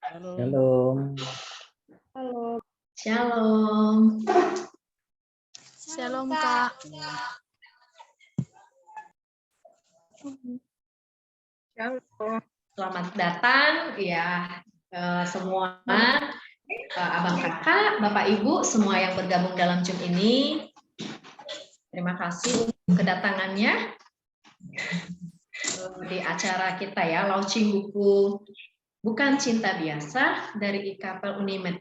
Shalom. Halo. Shalom. Shalom, Kak. Shalom. Selamat datang ya semua abang kakak, bapak ibu semua yang bergabung dalam Zoom ini. Terima kasih untuk kedatangannya di acara kita ya, launching buku Bukan Cinta Biasa dari IKAPEL Unimed.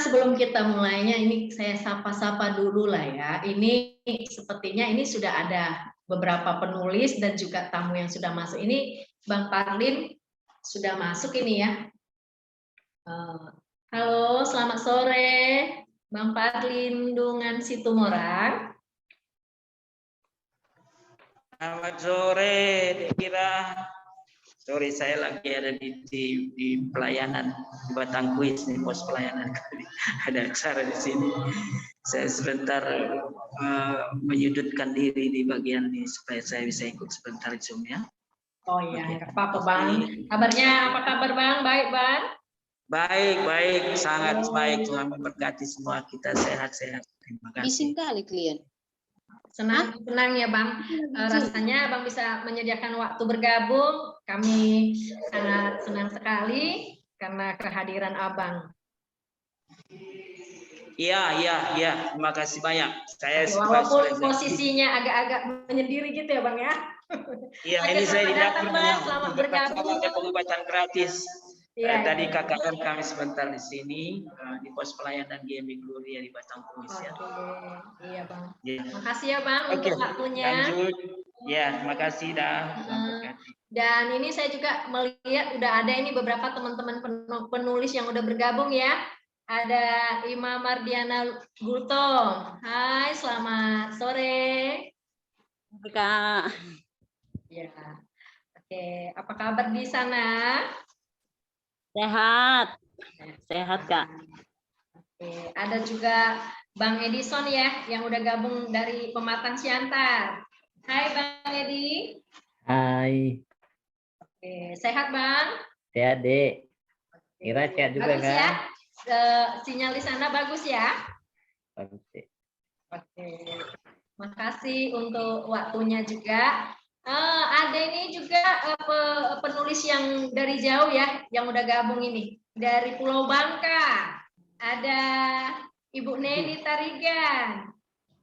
Sebelum kita mulainya, ini saya sapa-sapa dulu lah ya. Ini sepertinya ini sudah ada beberapa penulis dan juga tamu yang sudah masuk. Ini Bang Parlin sudah masuk ini ya. Halo, selamat sore, Bang Parlin Dungan Situmorang. Selamat sore, Kira. Sorry, saya lagi ada di pelayanan di Batang Kuis nih, pos pelayanan. Ada aksara di sini. Saya sebentar menyudutkan diri di bagian ini supaya saya bisa ikut sebentar Zoom ya. Oh iya, nggak apa-apa Bang. Kabarnya apa kabar Bang? Baik Bang? Baik, sangat baik. Tuhan memberkati semua kita sehat-sehat. Terima kasih. Bising kali klien. Senang ya Bang, rasanya Bang bisa menyediakan waktu bergabung. Kami sangat senang sekali karena kehadiran Abang. Iya. Terima kasih banyak. Walaupun posisinya agak-agak menyendiri gitu ya Bang ya. Iya, ini saya di dapur. Selamat bergabung. Pengobatan gratis. Ya, Tadi KKR kami sebentar di sini di pos pelayanan GMI Gloria di Batang Kuis ya. Iya Bang. Ya. Makasih ya Bang untuk waktunya. Lanjut. Ya, terima kasih dah. Dan ini saya juga melihat udah ada ini beberapa teman-teman penulis yang udah bergabung ya. Ada Ima Mardiana Gultom. Hai, selamat sore. Kak. Ya. Oke, apa kabar di sana? Sehat Kak. Oke, ada juga Bang Edison ya, yang udah gabung dari Pematang Siantar. Hai Bang Edi. Hai. Oke, sehat Bang? Sehat Dek. Kira sehat juga bagus kan? Ya? Sinyal di sana bagus ya? Bagus Dek. Oke, makasih untuk waktunya juga. Ada ini juga penulis yang dari jauh ya, yang udah gabung ini dari Pulau Bangka. Ada Ibu Neni Tarigan.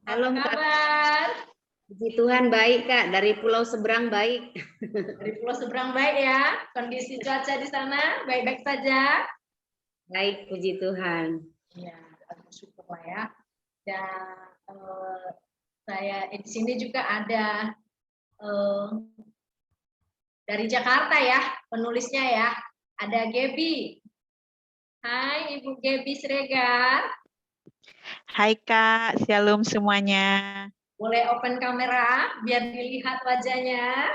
Apa kabar? Puji Tuhan baik Kak, dari pulau seberang baik. Dari pulau seberang baik ya. Kondisi cuaca di sana baik-baik saja. Baik, puji Tuhan. Ya, bersyukur lah ya. Dan saya di sini juga ada dari Jakarta ya, penulisnya ya. Ada Gebi. Hai Ibu Gebi Siregar. Hai Kak, shalom semuanya. Boleh open kamera biar dilihat wajahnya.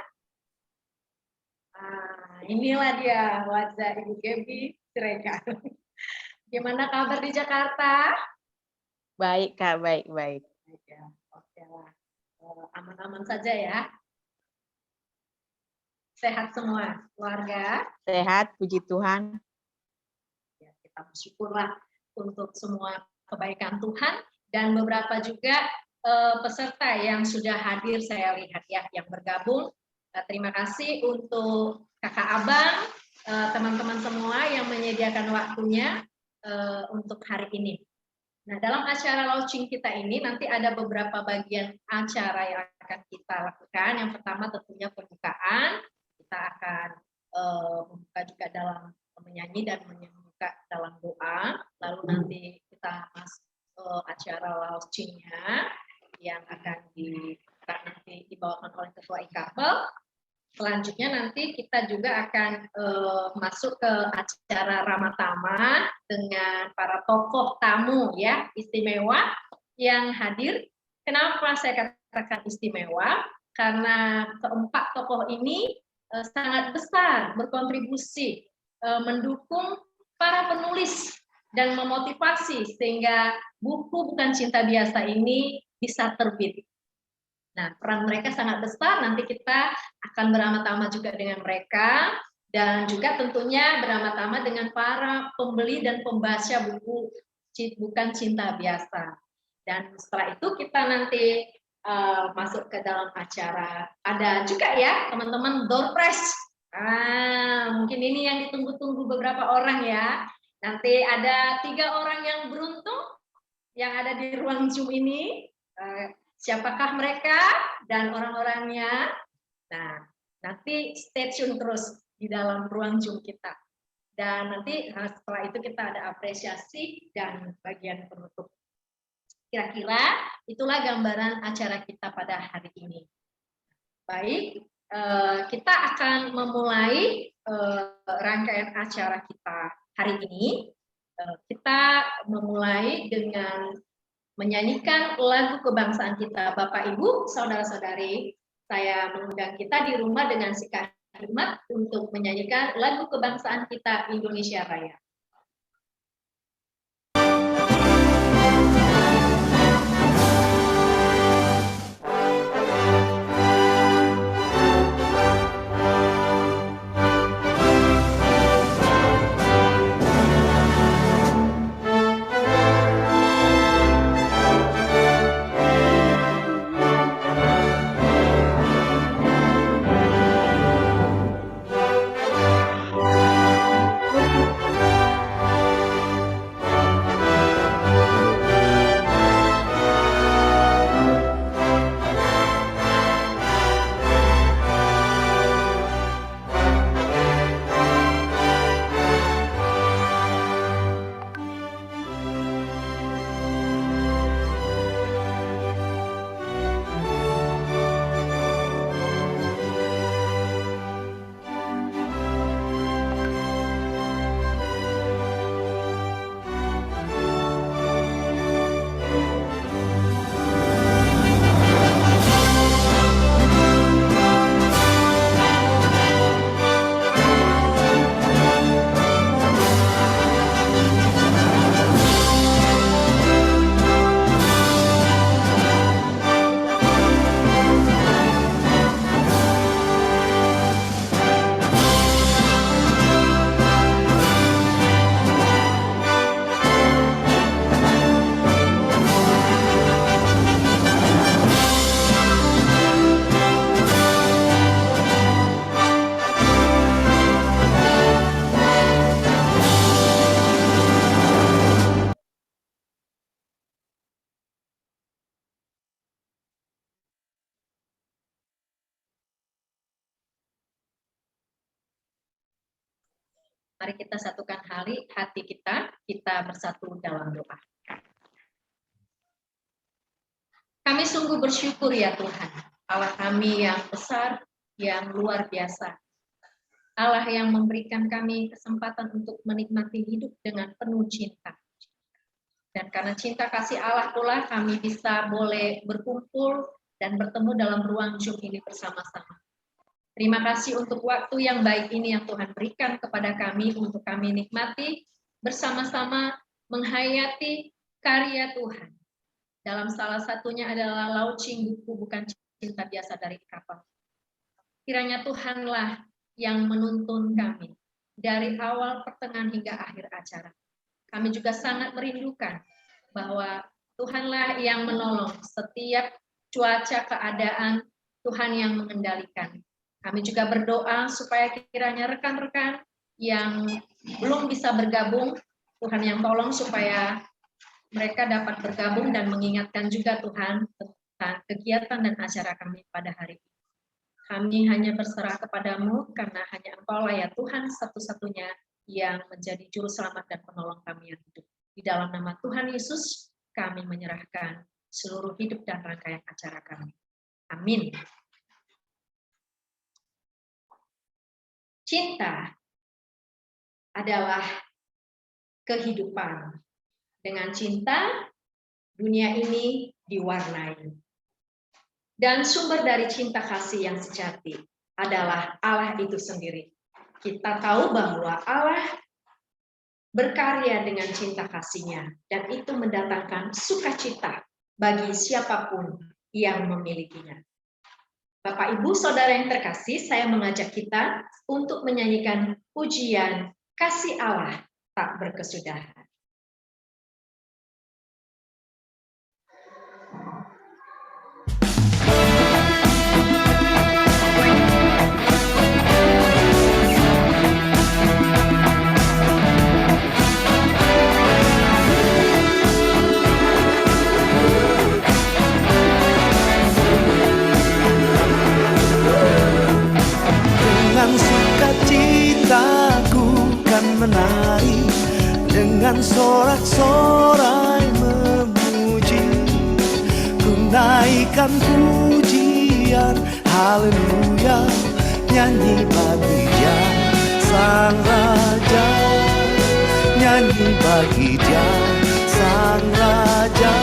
Inilah dia wajah Ibu Gebi Siregar. Gimana kabar di Jakarta? Baik Kak, baik. Ya, oke lah. Aman-aman saja ya. Sehat semua keluarga. Sehat, puji Tuhan. Ya, kita bersyukurlah untuk semua kebaikan Tuhan dan beberapa juga peserta yang sudah hadir saya lihat ya yang bergabung. Terima kasih untuk kakak abang, teman-teman semua yang menyediakan waktunya untuk hari ini. Nah, dalam acara launching kita ini nanti ada beberapa bagian acara yang akan kita lakukan. Yang pertama tentunya pembukaan. Kita akan membuka juga dalam menyanyi dan membuka dalam doa. Lalu nanti kita masuk acara launchingnya yang akan nanti dibawakan oleh Ketua IKAPEL. Selanjutnya nanti kita juga akan masuk ke acara Ramatama dengan para tokoh tamu ya istimewa yang hadir. Kenapa saya katakan istimewa? Karena keempat tokoh ini sangat besar berkontribusi mendukung para penulis dan memotivasi sehingga buku Bukan Cinta Biasa ini bisa terbit. Nah, peran mereka sangat besar, nanti kita akan beramah-tamah juga dengan mereka. Dan juga tentunya bersama-sama dengan para pembeli dan pembaca buku Bukan Cinta Biasa. Dan setelah itu kita nanti masuk ke dalam acara. Ada juga ya teman-teman door prize. Mungkin ini yang ditunggu-tunggu beberapa orang ya. Nanti ada 3 orang yang beruntung yang ada di ruang Zoom ini. Siapakah mereka dan orang-orangnya? Nah, nanti stay tune terus di dalam ruang Zoom kita. Dan nanti setelah itu kita ada apresiasi dan bagian penutup. Kira-kira itulah gambaran acara kita pada hari ini. Baik, kita akan memulai rangkaian acara kita hari ini. Kita memulai dengan menyanyikan lagu kebangsaan kita. Bapak, Ibu, saudara-saudari, saya mengundang kita di rumah dengan sikap hikmat untuk menyanyikan lagu kebangsaan kita Indonesia Raya. Mari kita satukan hati kita bersatu dalam doa. Kami sungguh bersyukur ya Tuhan, Allah kami yang besar, yang luar biasa. Allah yang memberikan kami kesempatan untuk menikmati hidup dengan penuh cinta. Dan karena cinta kasih Allah pula kami bisa boleh berkumpul dan bertemu dalam ruang Zoom ini bersama-sama. Terima kasih untuk waktu yang baik ini yang Tuhan berikan kepada kami untuk kami nikmati bersama-sama menghayati karya Tuhan. Dalam salah satunya adalah launching buku Bukan Cinta Biasa dari kapal. Kiranya Tuhanlah yang menuntun kami dari awal, pertengahan hingga akhir acara. Kami juga sangat merindukan bahwa Tuhanlah yang menolong setiap cuaca keadaan, Tuhan yang mengendalikan. Kami juga berdoa supaya kiranya rekan-rekan yang belum bisa bergabung, Tuhan yang tolong supaya mereka dapat bergabung dan mengingatkan juga Tuhan tentang kegiatan dan acara kami pada hari ini. Kami hanya berserah kepadamu karena hanya Engkau lah ya Tuhan satu-satunya yang menjadi juru selamat dan penolong kami yang hidup. Di dalam nama Tuhan Yesus, kami menyerahkan seluruh hidup dan rangkaian acara kami. Amin. Cinta adalah kehidupan. Dengan cinta, dunia ini diwarnai. Dan sumber dari cinta kasih yang sejati adalah Allah itu sendiri. Kita tahu bahwa Allah berkarya dengan cinta kasih-Nya, dan itu mendatangkan sukacita bagi siapapun yang memilikinya. Bapak, Ibu, Saudara yang terkasih, saya mengajak kita untuk menyanyikan pujian Kasih Allah Tak Berkesudahan. Dengan sukacitaku kan menari, dengan sorak-sorai memuji, ku naikkan pujian haleluya, nyanyi bagi Dia Sang Raja, nyanyi bagi Dia Sang Raja.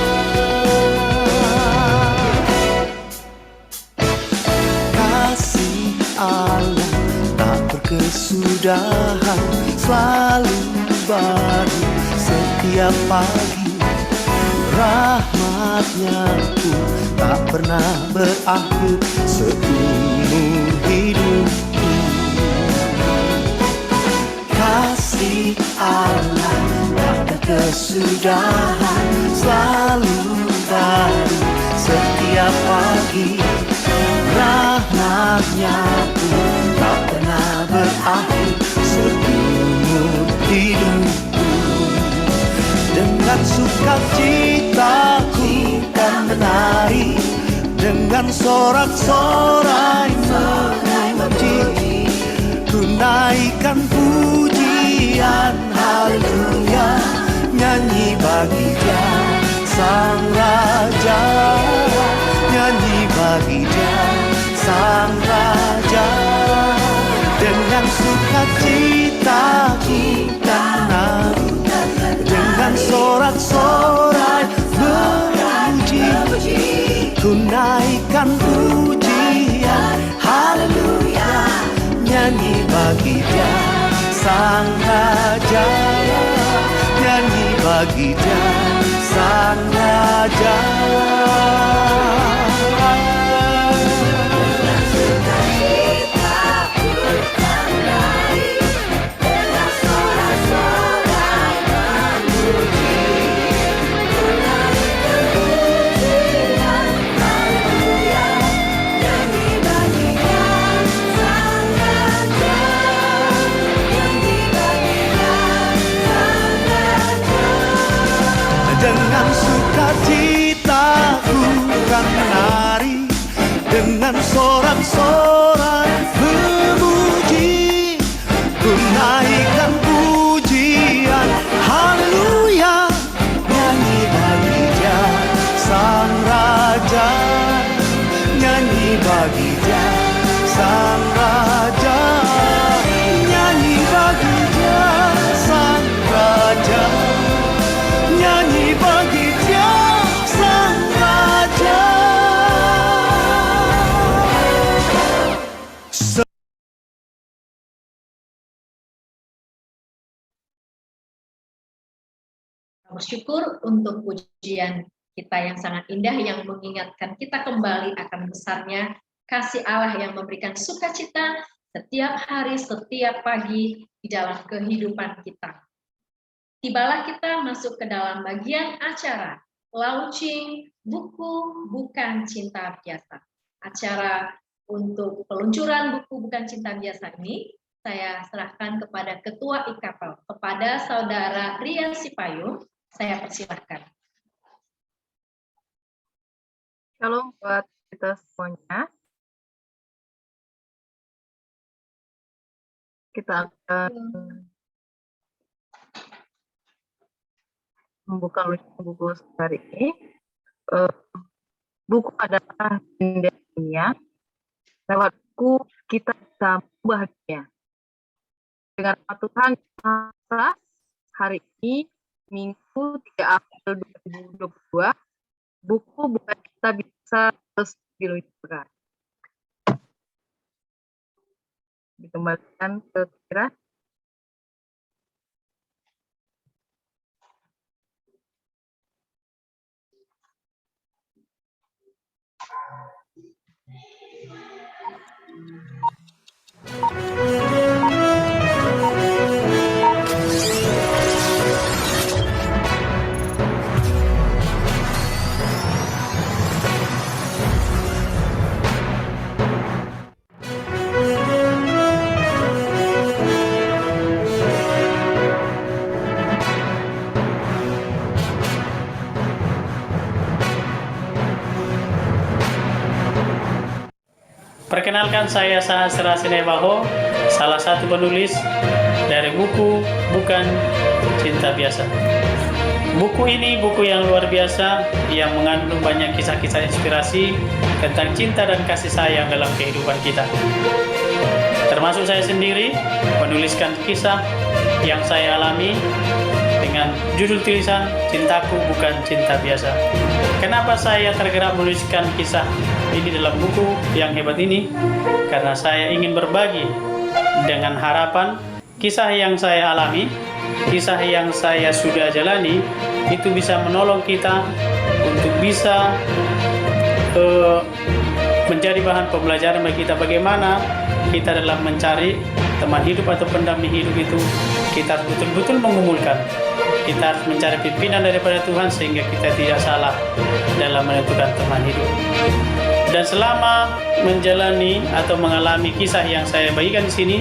Kasih Allah tak berkesudahan, selalu baru setiap pagi. Rahmat-Nya pun tak pernah berakhir seumur hidupku. Kasih Allah tak berkesudahan, selalu baru setiap pagi. Rahmat-Nya pun tak pernah berakhir seumur hidupku. Dengan sukacitaku kan menari, dengan sorak-sorai memuji, ku naikkan pujian haleluya, nyanyi bagi Dia Sang Raja, nyanyi bagi Dia Sang Raja. Dengan sukacitaku kan menari, dengan sorak-sorai memuji, ku naikkan pujian haleluya, nyanyi bagi Dia Sang Raja, nyanyi bagi Dia Sang Raja. Dengan sukacitaku kan menari, dengan sorak-sorai memuji, ku naikkan pujian haleluya, nyanyi bagi Dia Sang Raja, nyanyi bagi Dia Sang Raja, nyanyi bagi Dia Sang Raja, nyanyi bagi Dia Sang Raja. Bersyukur untuk pujian kita yang sangat indah, yang mengingatkan kita kembali akan besarnya kasih Allah yang memberikan sukacita setiap hari, setiap pagi di dalam kehidupan kita. Tibalah kita masuk ke dalam bagian acara launching buku Bukan Cinta Biasa. Acara untuk peluncuran buku Bukan Cinta Biasa ini saya serahkan kepada Ketua IKAPEL, kepada Saudara Ria Sipayung. Saya persilahkan. Shalom buat kita semuanya. Kita akan membuka buku hari ini. Buku adalah jendela dunia. Lewat buku kita bisa mengubah dunia. Dengan nama Tuhan hari ini Minggu 3 April 2022, buku Bukan Cinta Biasa terus diluncurkan. Dikembalikan ke Kira. Perkenalkan, saya Sahasra Sinebaho, salah satu penulis dari buku Bukan Cinta Biasa. Buku ini buku yang luar biasa yang mengandung banyak kisah-kisah inspirasi tentang cinta dan kasih sayang dalam kehidupan kita. Termasuk saya sendiri menuliskan kisah yang saya alami dengan judul tulisan Cintaku Bukan Cinta Biasa. Kenapa saya tergerak menuliskan kisah ini dalam buku yang hebat ini? Karena saya ingin berbagi dengan harapan kisah yang saya alami, kisah yang saya sudah jalani, itu bisa menolong kita untuk bisa menjadi bahan pembelajaran bagi kita bagaimana kita dalam mencari teman hidup atau pendamping hidup itu kita betul-betul mengumpulkan. Kita harus mencari pimpinan daripada Tuhan sehingga kita tidak salah dalam menentukan teman hidup. Dan selama menjalani atau mengalami kisah yang saya bagikan di sini,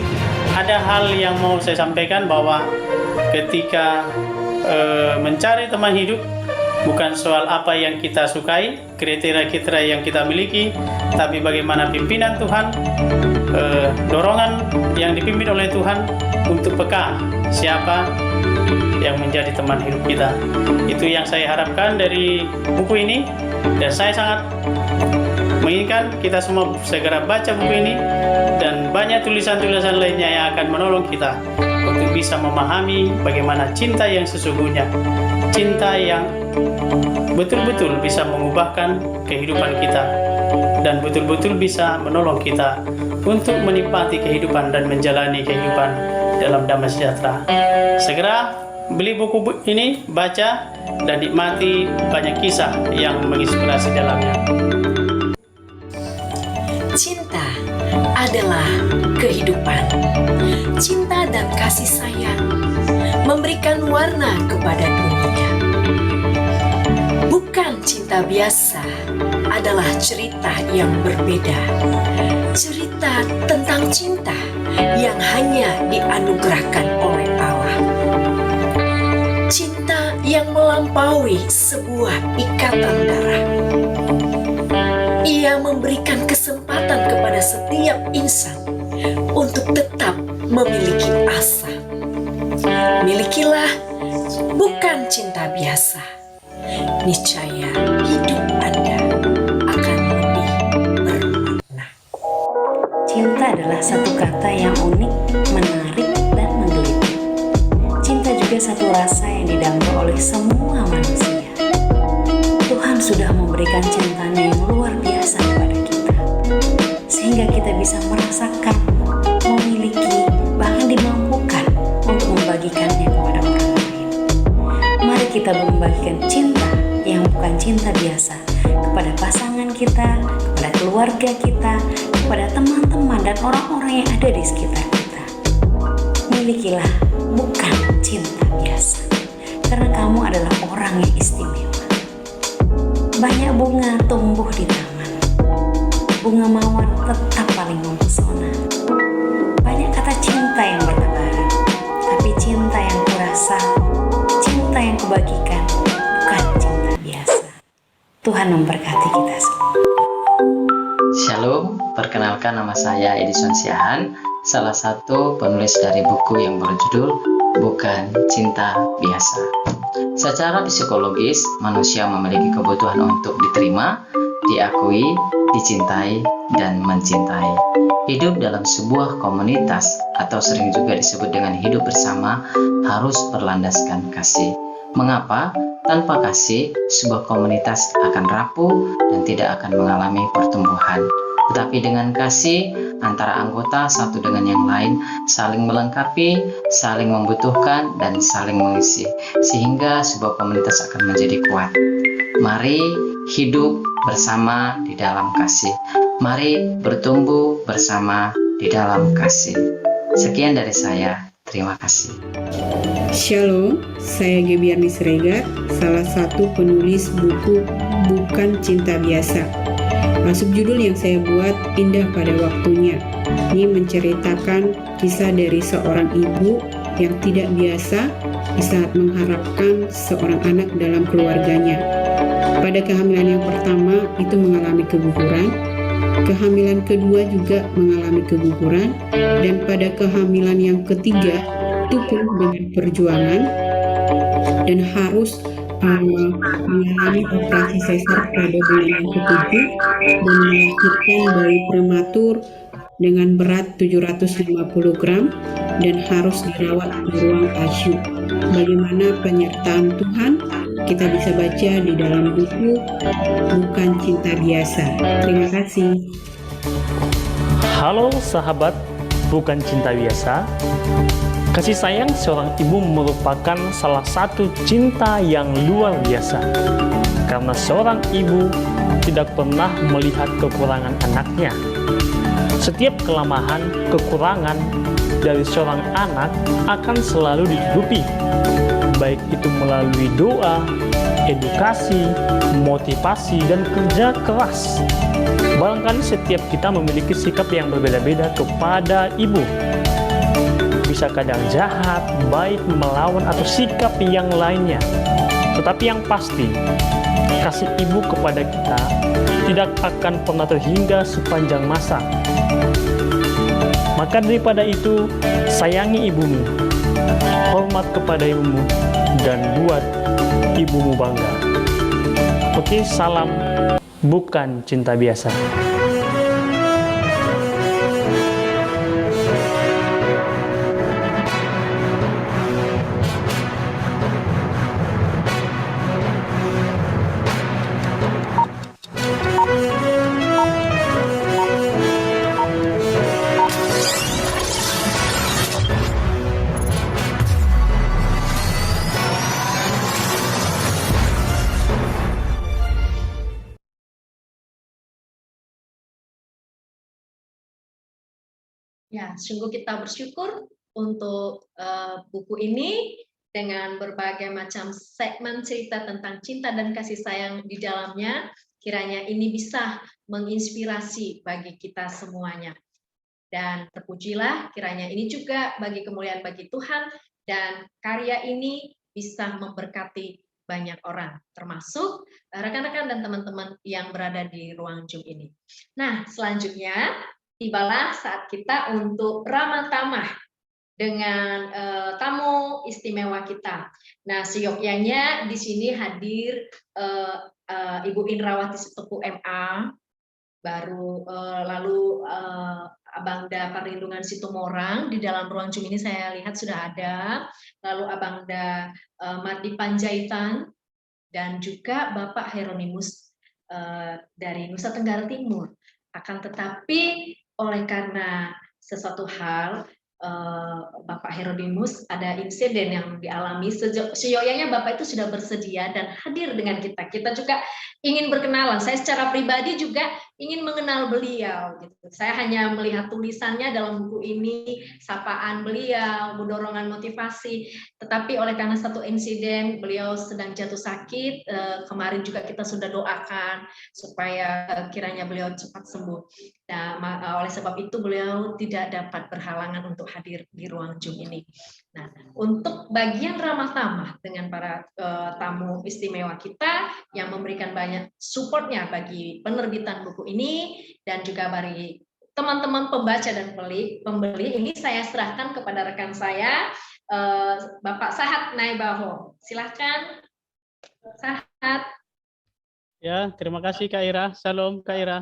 ada hal yang mau saya sampaikan bahwa ketika mencari teman hidup bukan soal apa yang kita sukai, kriteria-kriteria yang kita miliki, tapi bagaimana pimpinan Tuhan, dorongan yang dipimpin oleh Tuhan untuk peka siapa yang menjadi teman hidup kita. Itu yang saya harapkan dari buku ini, dan saya sangat menginginkan kita semua segera baca buku ini dan banyak tulisan-tulisan lainnya yang akan menolong kita untuk bisa memahami bagaimana cinta yang sesungguhnya, cinta yang betul-betul bisa mengubahkan kehidupan kita dan betul-betul bisa menolong kita untuk menikmati kehidupan dan menjalani kehidupan dalam damai sejahtera. Segera beli buku ini, baca, dan nikmati banyak kisah yang menginspirasi dalamnya. Cinta adalah kehidupan. Cinta dan kasih sayang memberikan warna kepada dunia. Bukan cinta biasa adalah cerita yang berbeda. Cerita tentang cinta yang hanya dianugerahkan oleh Allah. Cinta yang melampaui sebuah ikatan darah. Ia memberikan kesempatan kepada setiap insan untuk tetap memiliki asa. Milikilah bukan cinta biasa. Niscaya hidup Anda akan lebih bermakna. Cinta adalah satu kata yang unik, menarik, dan menggelitik. Cinta juga satu rasa yang didamba oleh semua manusia. Tuhan sudah memberikan cintanya yang luar biasa kepada kita, sehingga kita bisa merasakan, memiliki, bahkan dimampukan untuk membagikannya kepada orang lain. Mari kita membagikan cinta yang bukan cinta biasa kepada pasangan kita, kepada keluarga kita, kepada teman-teman dan orang-orang yang ada di sekitar kita. Milikilah bukan cinta biasa, karena kamu adalah orang yang istimewa. Banyak bunga tumbuh di taman, bunga mawar tetap paling mempesona. Banyak kata cinta yang bertebaran, tapi cinta yang kurasa, cinta yang kubagikan, bukan cinta biasa. Tuhan memberkati kita semua. Shalom, perkenalkan nama saya Edison Siahan, salah satu penulis dari buku yang berjudul Bukan Cinta Biasa. Secara psikologis, manusia memiliki kebutuhan untuk diterima, diakui, dicintai, dan mencintai. Hidup dalam sebuah komunitas atau sering juga disebut dengan hidup bersama harus berlandaskan kasih. Mengapa? Tanpa kasih, sebuah komunitas akan rapuh dan tidak akan mengalami pertumbuhan. Tetapi dengan kasih, antara anggota satu dengan yang lain saling melengkapi, saling membutuhkan, dan saling mengisi, sehingga sebuah komunitas akan menjadi kuat. Mari hidup bersama di dalam kasih. Mari bertumbuh bersama di di dalam kasih. Sekian dari saya, terima kasih. Shalom, saya Gebiarni Siregar, salah satu penulis buku Bukan Cinta Biasa. Subjudul yang saya buat Indah Pada Waktunya. Ini menceritakan kisah dari seorang ibu yang tidak biasa di saat mengharapkan seorang anak dalam keluarganya. Pada kehamilan yang pertama itu mengalami keguguran, kehamilan kedua juga mengalami keguguran, dan pada kehamilan yang ketiga itu pun dengan perjuangan dan harus mengalami operasi sesar pada bulan yang ketujuh dan melahirkan bayi prematur dengan berat 750 gram dan harus dirawat di ruang ICU. Bagaimana penyertaan Tuhan kita bisa baca di dalam buku Bukan Cinta Biasa. Terima kasih. Halo sahabat Bukan Cinta Biasa. Kasih sayang seorang ibu merupakan salah satu cinta yang luar biasa. Karena seorang ibu tidak pernah melihat kekurangan anaknya. Setiap kelemahan, kekurangan dari seorang anak akan selalu ditutupi. Baik itu melalui doa, edukasi, motivasi, dan kerja keras. Barangkali setiap kita memiliki sikap yang berbeda-beda kepada ibu. Bisa kadang jahat, baik, melawan, atau sikap yang lainnya. Tetapi yang pasti, kasih ibu kepada kita tidak akan pernah terhingga sepanjang masa. Maka daripada itu, sayangi ibumu, hormat kepada ibumu, dan buat ibumu bangga. Oke, salam Bukan Cinta Biasa. Ya, sungguh kita bersyukur untuk buku ini dengan berbagai macam segmen cerita tentang cinta dan kasih sayang di dalamnya. Kiranya ini bisa menginspirasi bagi kita semuanya. Dan terpujilah kiranya ini juga bagi kemuliaan bagi Tuhan dan karya ini bisa memberkati banyak orang, termasuk rekan-rekan dan teman-teman yang berada di ruang Zoom ini. Nah, selanjutnya tibalah saat kita untuk ramah tamah dengan tamu istimewa kita. Nah, seyogyanya di sini hadir Ibu Indrawati Sitopu MA, baru lalu Abangda Perlindungan Situmorang di dalam ruang Zoom ini saya lihat sudah ada, lalu Abangda Mardi Panjaitan dan juga Bapak Hieronymus dari Nusa Tenggara Timur. Akan tetapi oleh karena sesuatu hal Bapak Hieronymus ada insiden yang dialami, seyogyanya Bapak itu sudah bersedia dan hadir dengan kita. Kita juga ingin berkenalan. Saya secara pribadi juga ingin mengenal beliau. Gitu. Saya hanya melihat tulisannya dalam buku ini, sapaan beliau, dorongan motivasi. Tetapi oleh karena satu insiden, beliau sedang jatuh sakit. Kemarin juga kita sudah doakan supaya kiranya beliau cepat sembuh. Nah, oleh sebab itu beliau tidak dapat berhalangan untuk hadir di ruang Zoom ini. Nah, untuk bagian ramah tamah dengan para tamu istimewa kita yang memberikan banyak supportnya bagi penerbitan buku ini dan juga bagi teman-teman pembaca dan pembeli, ini saya serahkan kepada rekan saya, Bapak Sahat Naibaho. Silahkan, Sahat. Ya, terima kasih Kak Ira. Salam Kak Ira.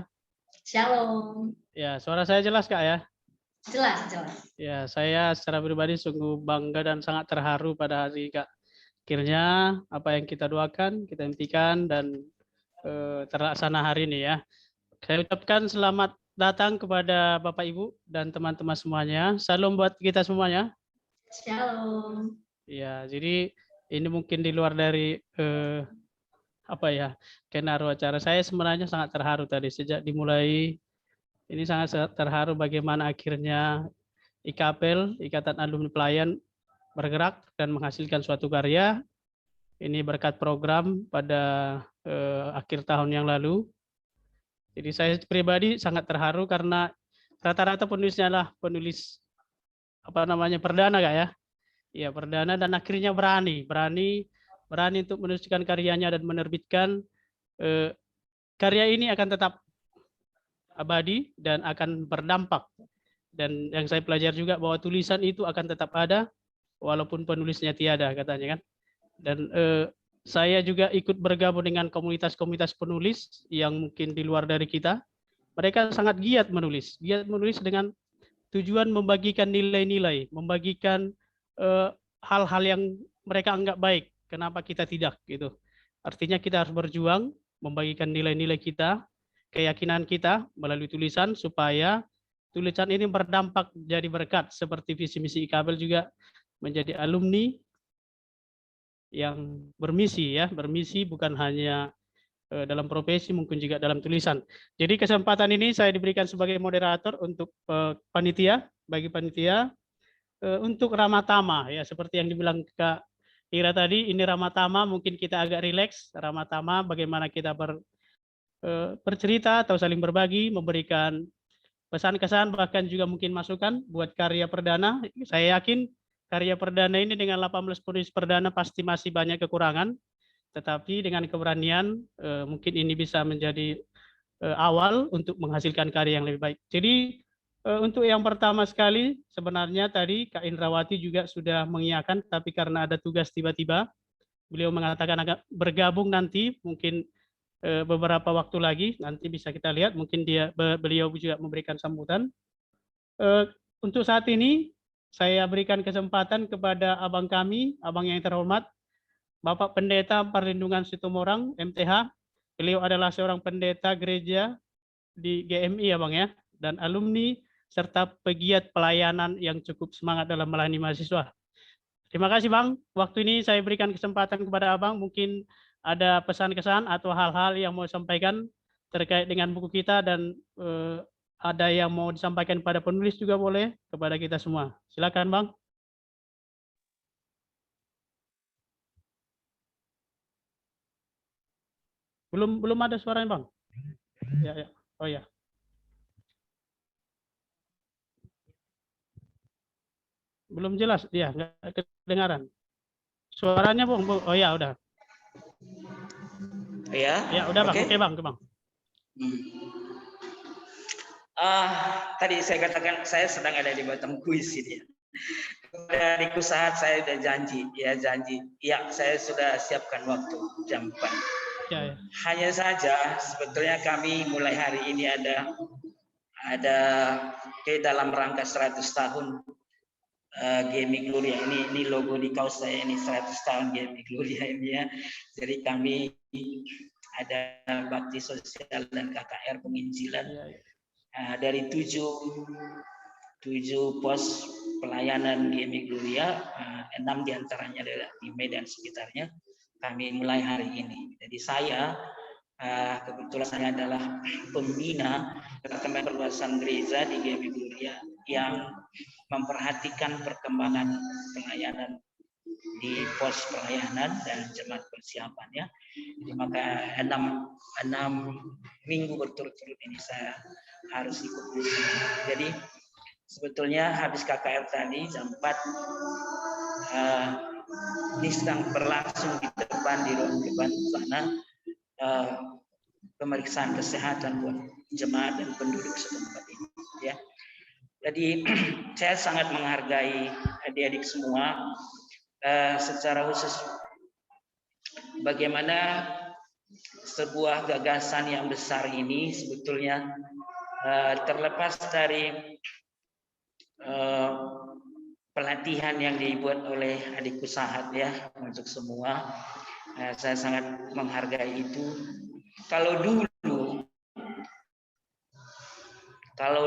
Shalom. Ya, suara saya jelas Kak ya? Jelas, jelas. Ya, saya secara pribadi sungguh bangga dan sangat terharu pada hari Kak. Akhirnya apa yang kita doakan, kita impikan dan terlaksana hari ini ya. Saya ucapkan selamat datang kepada Bapak Ibu dan teman-teman semuanya. Salam buat kita semuanya. Shalom. Ya, jadi ini mungkin di luar dari skenario acara. Saya sebenarnya sangat terharu tadi sejak dimulai Ini sangat terharu bagaimana akhirnya IKAPEL, Ikatan Alumni Pelayan, bergerak dan menghasilkan suatu karya. Ini berkat program pada akhir tahun yang lalu. Jadi saya pribadi sangat terharu karena rata-rata penulisnya adalah penulis perdana Kak ya. Ya, perdana, dan akhirnya berani untuk menuliskan karyanya dan menerbitkan. Karya ini akan tetap abadi dan akan berdampak. Dan yang saya pelajari juga bahwa tulisan itu akan tetap ada walaupun penulisnya tiada katanya kan. Dan saya juga ikut bergabung dengan komunitas-komunitas penulis yang mungkin di luar dari kita. Mereka sangat giat menulis dengan tujuan membagikan nilai-nilai, membagikan hal-hal yang mereka anggap baik. Kenapa kita tidak gitu? Artinya kita harus berjuang membagikan nilai-nilai kita, keyakinan kita melalui tulisan supaya tulisan ini berdampak jadi berkat seperti visi misi IKAPEL juga menjadi alumni yang bermisi ya, bermisi bukan hanya dalam profesi mungkin juga dalam tulisan. Jadi kesempatan ini saya diberikan sebagai moderator untuk bagi panitia untuk Ramatama ya, seperti yang dibilang Kak Ira tadi, ini Ramatama mungkin kita agak rileks. Ramatama bagaimana kita bercerita atau saling berbagi, memberikan pesan-kesan, bahkan juga mungkin masukan buat karya perdana. Saya yakin karya perdana ini dengan 18 penulis perdana pasti masih banyak kekurangan, tetapi dengan keberanian mungkin ini bisa menjadi awal untuk menghasilkan karya yang lebih baik. Jadi untuk yang pertama sekali sebenarnya tadi Kak Indrawati juga sudah mengiyakan, tapi karena ada tugas tiba-tiba, beliau mengatakan akan bergabung nanti, mungkin beberapa waktu lagi, nanti bisa kita lihat, mungkin beliau juga memberikan sambutan. Untuk saat ini, saya berikan kesempatan kepada abang kami, abang yang terhormat, Bapak Pendeta Perlindungan Situmorang, MTH. Beliau adalah seorang pendeta gereja di GMI, abang ya, dan alumni serta pegiat pelayanan yang cukup semangat dalam melayani mahasiswa. Terima kasih bang. Waktu ini saya berikan kesempatan kepada abang, mungkin ada pesan-kesan atau hal-hal yang mau disampaikan terkait dengan buku kita, dan ada yang mau disampaikan pada penulis juga boleh, kepada kita semua. Silakan bang. Belum ada suaranya bang. Ya. Oh ya. Belum jelas, ya nggak kedengaran. Suaranya bang. Oh ya udah. Ya udah bang. Oke bang. Tadi saya katakan saya sedang ada di Batam kuis ini. Dari usaha saya sudah janji. Ya, saya sudah siapkan waktu jam 4. Ya. Hanya saja sebetulnya kami mulai hari ini ada dalam rangka 100 tahun GMI Gloria ini logo di kaos saya ini 100 tahun GMI Gloria ini ya. Jadi kami ada bakti sosial dan KKR penginjilan dari 7 pos pelayanan GMI Gloria, 6 diantaranya adalah di Medan sekitarnya. Kami mulai hari ini. Jadi saya kebetulan saya adalah pembina Departemen Perluasan Gereja di GMI Gloria yang memperhatikan perkembangan pelayanan di pos pelayanan dan jemaat persiapan ya. Jadi maka 6 minggu berturut-turut ini saya harus ikut. Jadi sebetulnya habis KKR tadi jam 4 ini sedang berlangsung di ruang depan sana pemeriksaan kesehatan buat jemaat dan penduduk setempat ini ya. Jadi saya sangat menghargai adik-adik semua, secara khusus bagaimana sebuah gagasan yang besar ini sebetulnya terlepas dari pelatihan yang dibuat oleh adikku Sahat ya untuk semua. Saya sangat menghargai itu. Kalau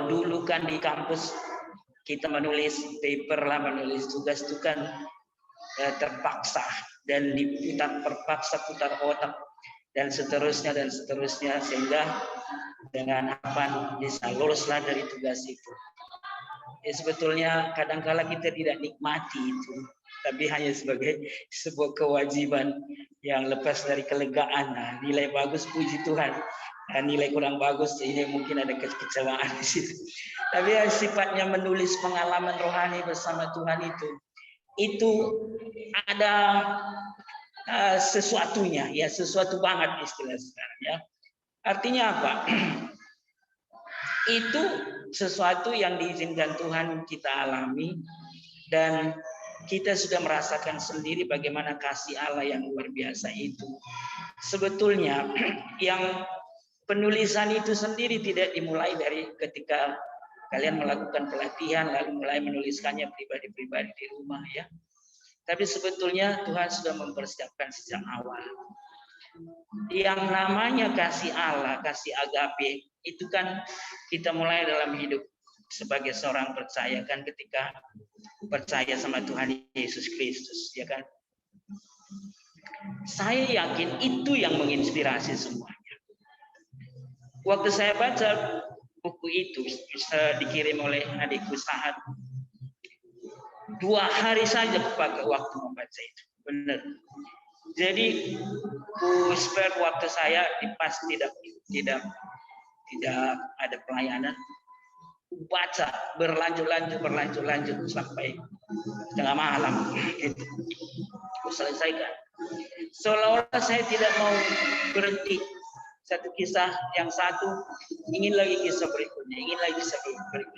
dulu kan di kampus kita menulis paper lah, menulis tugas itu kan terpaksa dan putar otak dan seterusnya sehingga dengan harapan bisa luluslah dari tugas itu. Ya, sebetulnya kadangkala kita tidak nikmati itu, tapi hanya sebagai sebuah kewajiban yang lepas dari kelegaan. Nah, nilai bagus puji Tuhan, dan nilai kurang bagus ini mungkin ada kekecewaan di situ. Tapi ya, sifatnya menulis pengalaman rohani bersama Tuhan itu ada sesuatunya, ya sesuatu banget istilah sekarang ya. Artinya apa? Itu sesuatu yang diizinkan Tuhan kita alami, dan kita sudah merasakan sendiri bagaimana kasih Allah yang luar biasa itu. Sebetulnya yang penulisan itu sendiri tidak dimulai dari ketika kalian melakukan pelatihan lalu mulai menuliskannya pribadi-pribadi di rumah ya. Tapi sebetulnya Tuhan sudah mempersiapkan sejak awal. Yang namanya kasih Allah, kasih agape, itu kan kita mulai dalam hidup sebagai seorang percaya kan ketika percaya sama Tuhan Yesus Kristus, ya kan? Saya yakin itu yang menginspirasi semuanya. Waktu saya baca buku itu dikirim oleh adikku Sahat, 2 hari saja pakai waktu membaca itu, benar. Jadi ku spare waktu saya pas tidak ada pelayanan, baca berlanjut sampai tengah malam gitu. Ku selesaikan. Seolah-olah saya tidak mau berhenti. Satu kisah yang satu, ingin lagi kisah berikutnya,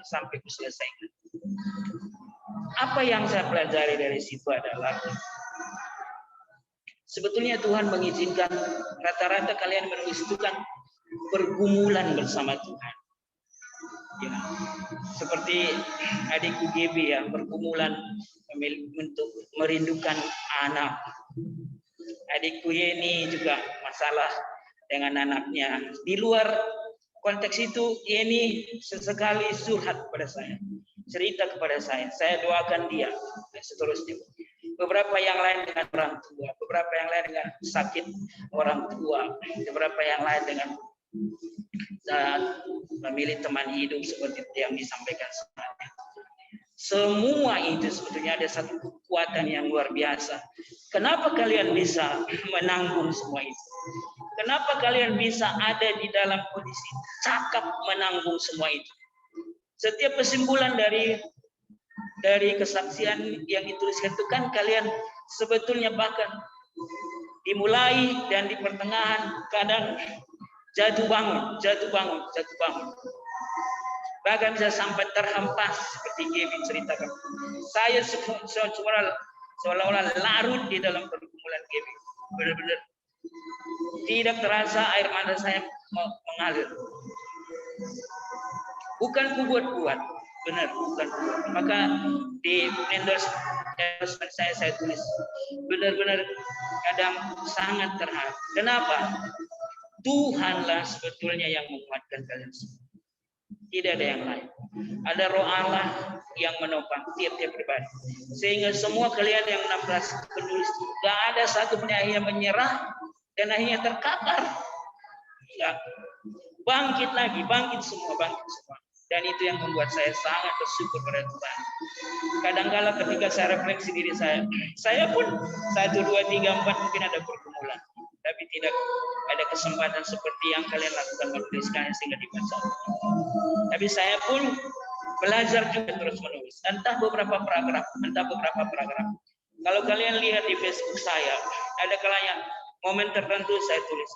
sampai ku selesaikan. Apa yang saya pelajari dari situ adalah sebetulnya Tuhan mengizinkan rata-rata kalian menulis itu kan pergumulan bersama Tuhan. Ya, seperti adikku GB ya, pergumulan untuk merindukan anak. Adikku Yeni juga masalah dengan anaknya. Di luar konteks itu Yeni sesekali curhat kepada saya, cerita kepada saya doakan dia, dan seterusnya. Beberapa yang lain dengan orang tua, beberapa yang lain dengan sakit orang tua, beberapa yang lain dengan memilih teman hidup seperti yang disampaikan sebelumnya. Semua itu sebetulnya ada satu kekuatan yang luar biasa. Kenapa kalian bisa menanggung semua itu? Kenapa kalian bisa ada di dalam kondisi cakap menanggung semua itu? Setiap kesimpulan dari kesaksian yang dituliskan itu kan kalian sebetulnya bahkan dimulai dan di pertengahan kadang jatuh bangun. Bahkan bisa sampai terhempas seperti Kevin ceritakan. Saya seolah-olah larut di dalam pergumulan Kevin. Benar-benar tidak terasa air mata saya mengalir. Bukan kubuat-buat, benar bukan. Maka di endorsement saya tulis benar-benar kadang sangat terharu. Kenapa? Tuhanlah sebetulnya yang menguatkan kalian semua. Tidak ada yang lain. Ada Roh Allah yang menopang tiap-tiap pribadi. Sehingga semua kalian yang 16 penulis, gak ada satu pun yang menyerah dan akhirnya terkapar. Ya. Bangkit lagi, bangkit semua. Dan itu yang membuat saya sangat bersyukur pada Tuhan. Kadang-kala ketika saya refleksi diri saya pun 1, 2, 3, 4 mungkin ada pergumulan. Tapi tidak ada kesempatan seperti yang kalian lakukan menuliskannya sehingga dibaca. Tapi saya pun belajar juga terus menulis. Entah beberapa paragraf. Kalau kalian lihat di Facebook saya, ada kalanya momen tertentu saya tulis.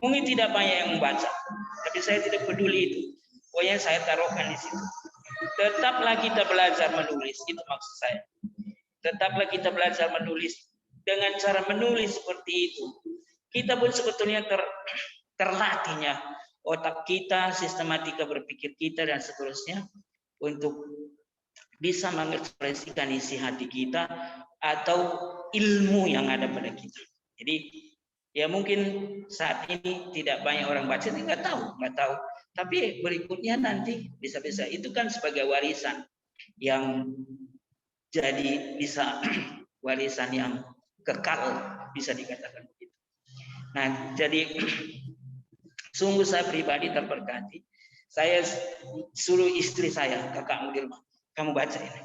Mungkin tidak banyak yang membaca, tapi saya tidak peduli itu. Pokoknya saya taruhkan di situ. Tetaplah kita belajar menulis, itu maksud saya. Tetaplah kita belajar menulis. Dengan cara menulis seperti itu, kita pun sebetulnya terlatihnya otak kita, sistematika berpikir kita dan seterusnya untuk bisa mengekspresikan isi hati kita atau ilmu yang ada pada kita. Jadi ya mungkin saat ini tidak banyak orang baca, nggak tahu. Tapi berikutnya nanti bisa-bisa itu kan sebagai warisan yang jadi bisa warisan yang kekal, bisa dikatakan begitu. Nah, jadi sungguh saya pribadi terberkati. Saya suruh istri saya, kakakmu di rumah, kamu baca ini.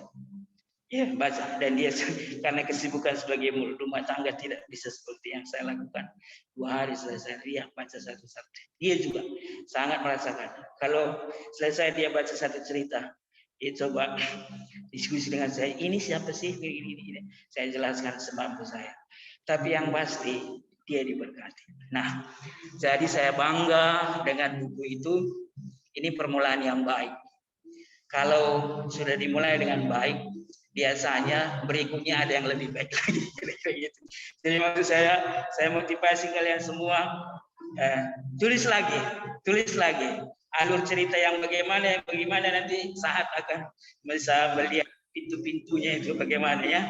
Ya, baca. Dan dia karena kesibukan sebagai rumah tangga tidak bisa seperti yang saya lakukan. 2 hari selesai dia baca satu-satu. Dia juga sangat merasakan. Kalau selesai dia baca satu cerita, dia coba diskusi dengan saya. Ini siapa sih? Ini. Saya jelaskan semampu saya. Tapi yang pasti dia diberkati. Nah, jadi saya bangga dengan buku itu. Ini permulaan yang baik. Kalau sudah dimulai dengan baik, biasanya berikutnya ada yang lebih baik lagi. Jadi maksud saya motivasi kalian semua, tulis lagi alur cerita yang bagaimana nanti saat akan bisa melihat pintu-pintunya itu bagaimana ya.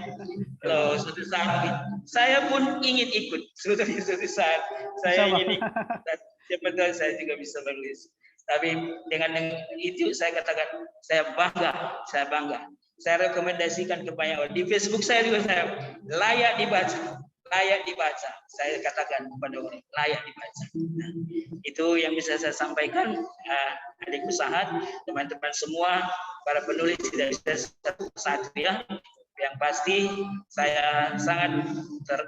Kalau suatu saat saya pun ingin ikut, suatu saat saya ingin ikut, siapa tahu saya juga bisa menulis. Tapi dengan itu saya katakan saya bangga. Saya rekomendasikan kepada orang di Facebook saya juga, saya layak dibaca. Saya katakan kepada orang layak dibaca. Nah, itu yang bisa saya sampaikan, adik usaha, teman-teman semua, para penulis tidak bisa satu ya. Yang pasti saya sangat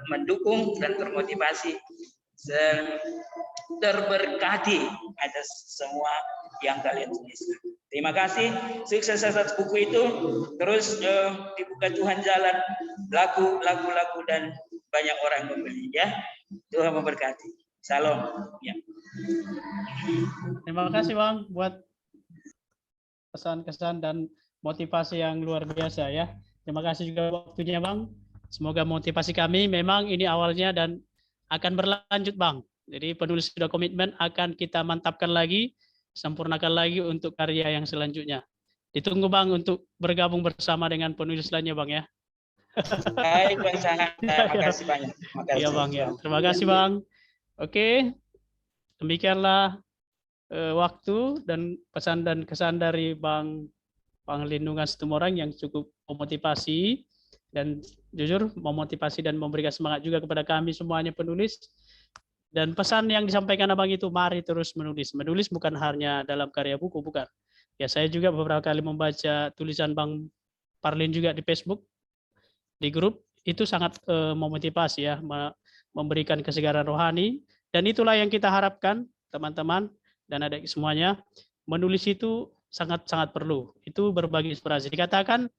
mendukung dan termotivasi, terberkati atas semua yang kalian tuliskan. Terima kasih, sukses atas buku itu. Terus dibuka Tuhan jalan, laku dan banyak orang membeli ya. Tuhan memberkati. Salam. Ya. Terima kasih Bang buat pesan-kesan dan motivasi yang luar biasa ya. Terima kasih juga waktunya Bang. Semoga motivasi kami memang ini awalnya dan akan berlanjut Bang. Jadi penulis sudah komitmen akan kita mantapkan lagi, sempurnakan lagi untuk karya yang selanjutnya. Ditunggu Bang untuk bergabung bersama dengan penulis lainnya Bang ya. Baik Bang Sahan, terima kasih banyak. Iya Bang ya, terima kasih Bang. Oke, demikianlah waktu dan pesan dan kesan dari Bang Panglindungan Situmorang yang cukup memotivasi dan jujur memotivasi dan memberikan semangat juga kepada kami semuanya penulis. Dan pesan yang disampaikan Abang itu, mari terus menulis. Menulis bukan hanya dalam karya buku, bukan. Ya, saya juga beberapa kali membaca tulisan Bang Parlin juga di Facebook, di grup, itu sangat memotivasi ya, memberikan kesegaran rohani. Dan itulah yang kita harapkan, teman-teman dan adik semuanya, menulis itu sangat-sangat perlu. Itu berbagi inspirasi. Dikatakan,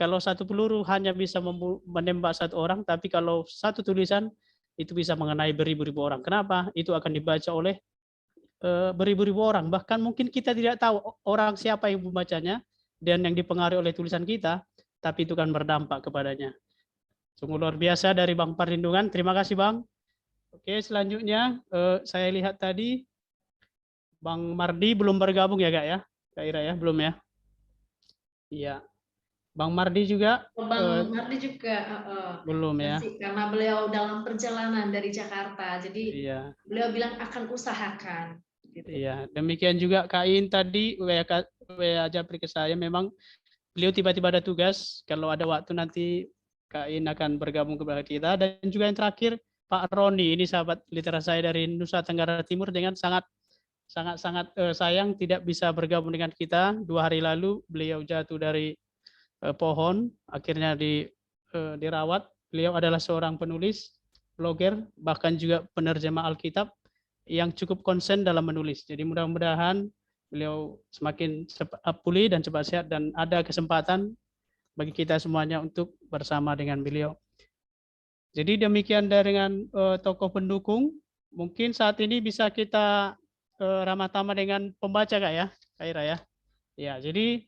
kalau satu peluru hanya bisa menembak satu orang, tapi kalau satu tulisan, itu bisa mengenai beribu-ribu orang. Kenapa? Itu akan dibaca oleh beribu-ribu orang. Bahkan mungkin kita tidak tahu orang siapa yang membacanya dan yang dipengaruhi oleh tulisan kita, tapi itu kan berdampak kepadanya. Sungguh luar biasa dari Bang Perlindungan. Terima kasih Bang. Oke, selanjutnya saya lihat tadi Bang Mardi belum bergabung ya Kak ya? Kak Ira ya, belum ya? Iya. Bang Mardi juga? Bang Mardi juga belum ya? Karena beliau dalam perjalanan dari Jakarta, jadi iya. Beliau bilang akan usahakan. Gitu. Iya, demikian juga Kak In tadi WA japri ke saya, memang beliau tiba-tiba ada tugas, kalau ada waktu nanti Kak In akan bergabung kepada kita. Dan juga yang terakhir Pak Roni, ini sahabat literasi saya dari Nusa Tenggara Timur, dengan sangat sayang tidak bisa bergabung dengan kita. 2 hari lalu beliau jatuh dari pohon, akhirnya dirawat. Beliau adalah seorang penulis, blogger, bahkan juga penerjemah Alkitab yang cukup konsen dalam menulis. Jadi mudah-mudahan beliau semakin pulih dan cepat sehat dan ada kesempatan bagi kita semuanya untuk bersama dengan beliau. Jadi demikian dengan tokoh pendukung. Mungkin saat ini bisa kita ramah-tamah dengan pembaca Kak ya, Kak Ira ya. Ya, jadi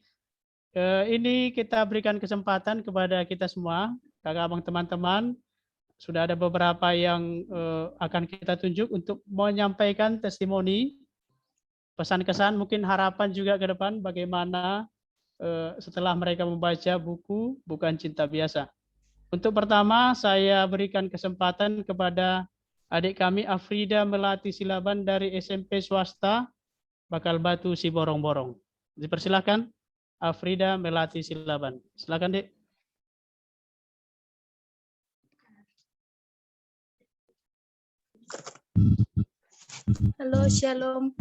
ini kita berikan kesempatan kepada kita semua, kakak abang teman-teman. Sudah ada beberapa yang akan kita tunjuk untuk menyampaikan testimoni, pesan-kesan, mungkin harapan juga ke depan bagaimana setelah mereka membaca buku Bukan Cinta Biasa. Untuk pertama, saya berikan kesempatan kepada adik kami Afrida Melati Silaban dari SMP swasta Bakal Batu Siborong-Borong. Dipersilakan. Afrida Melati Silaban. Silakan, Dek. Halo, Shalom.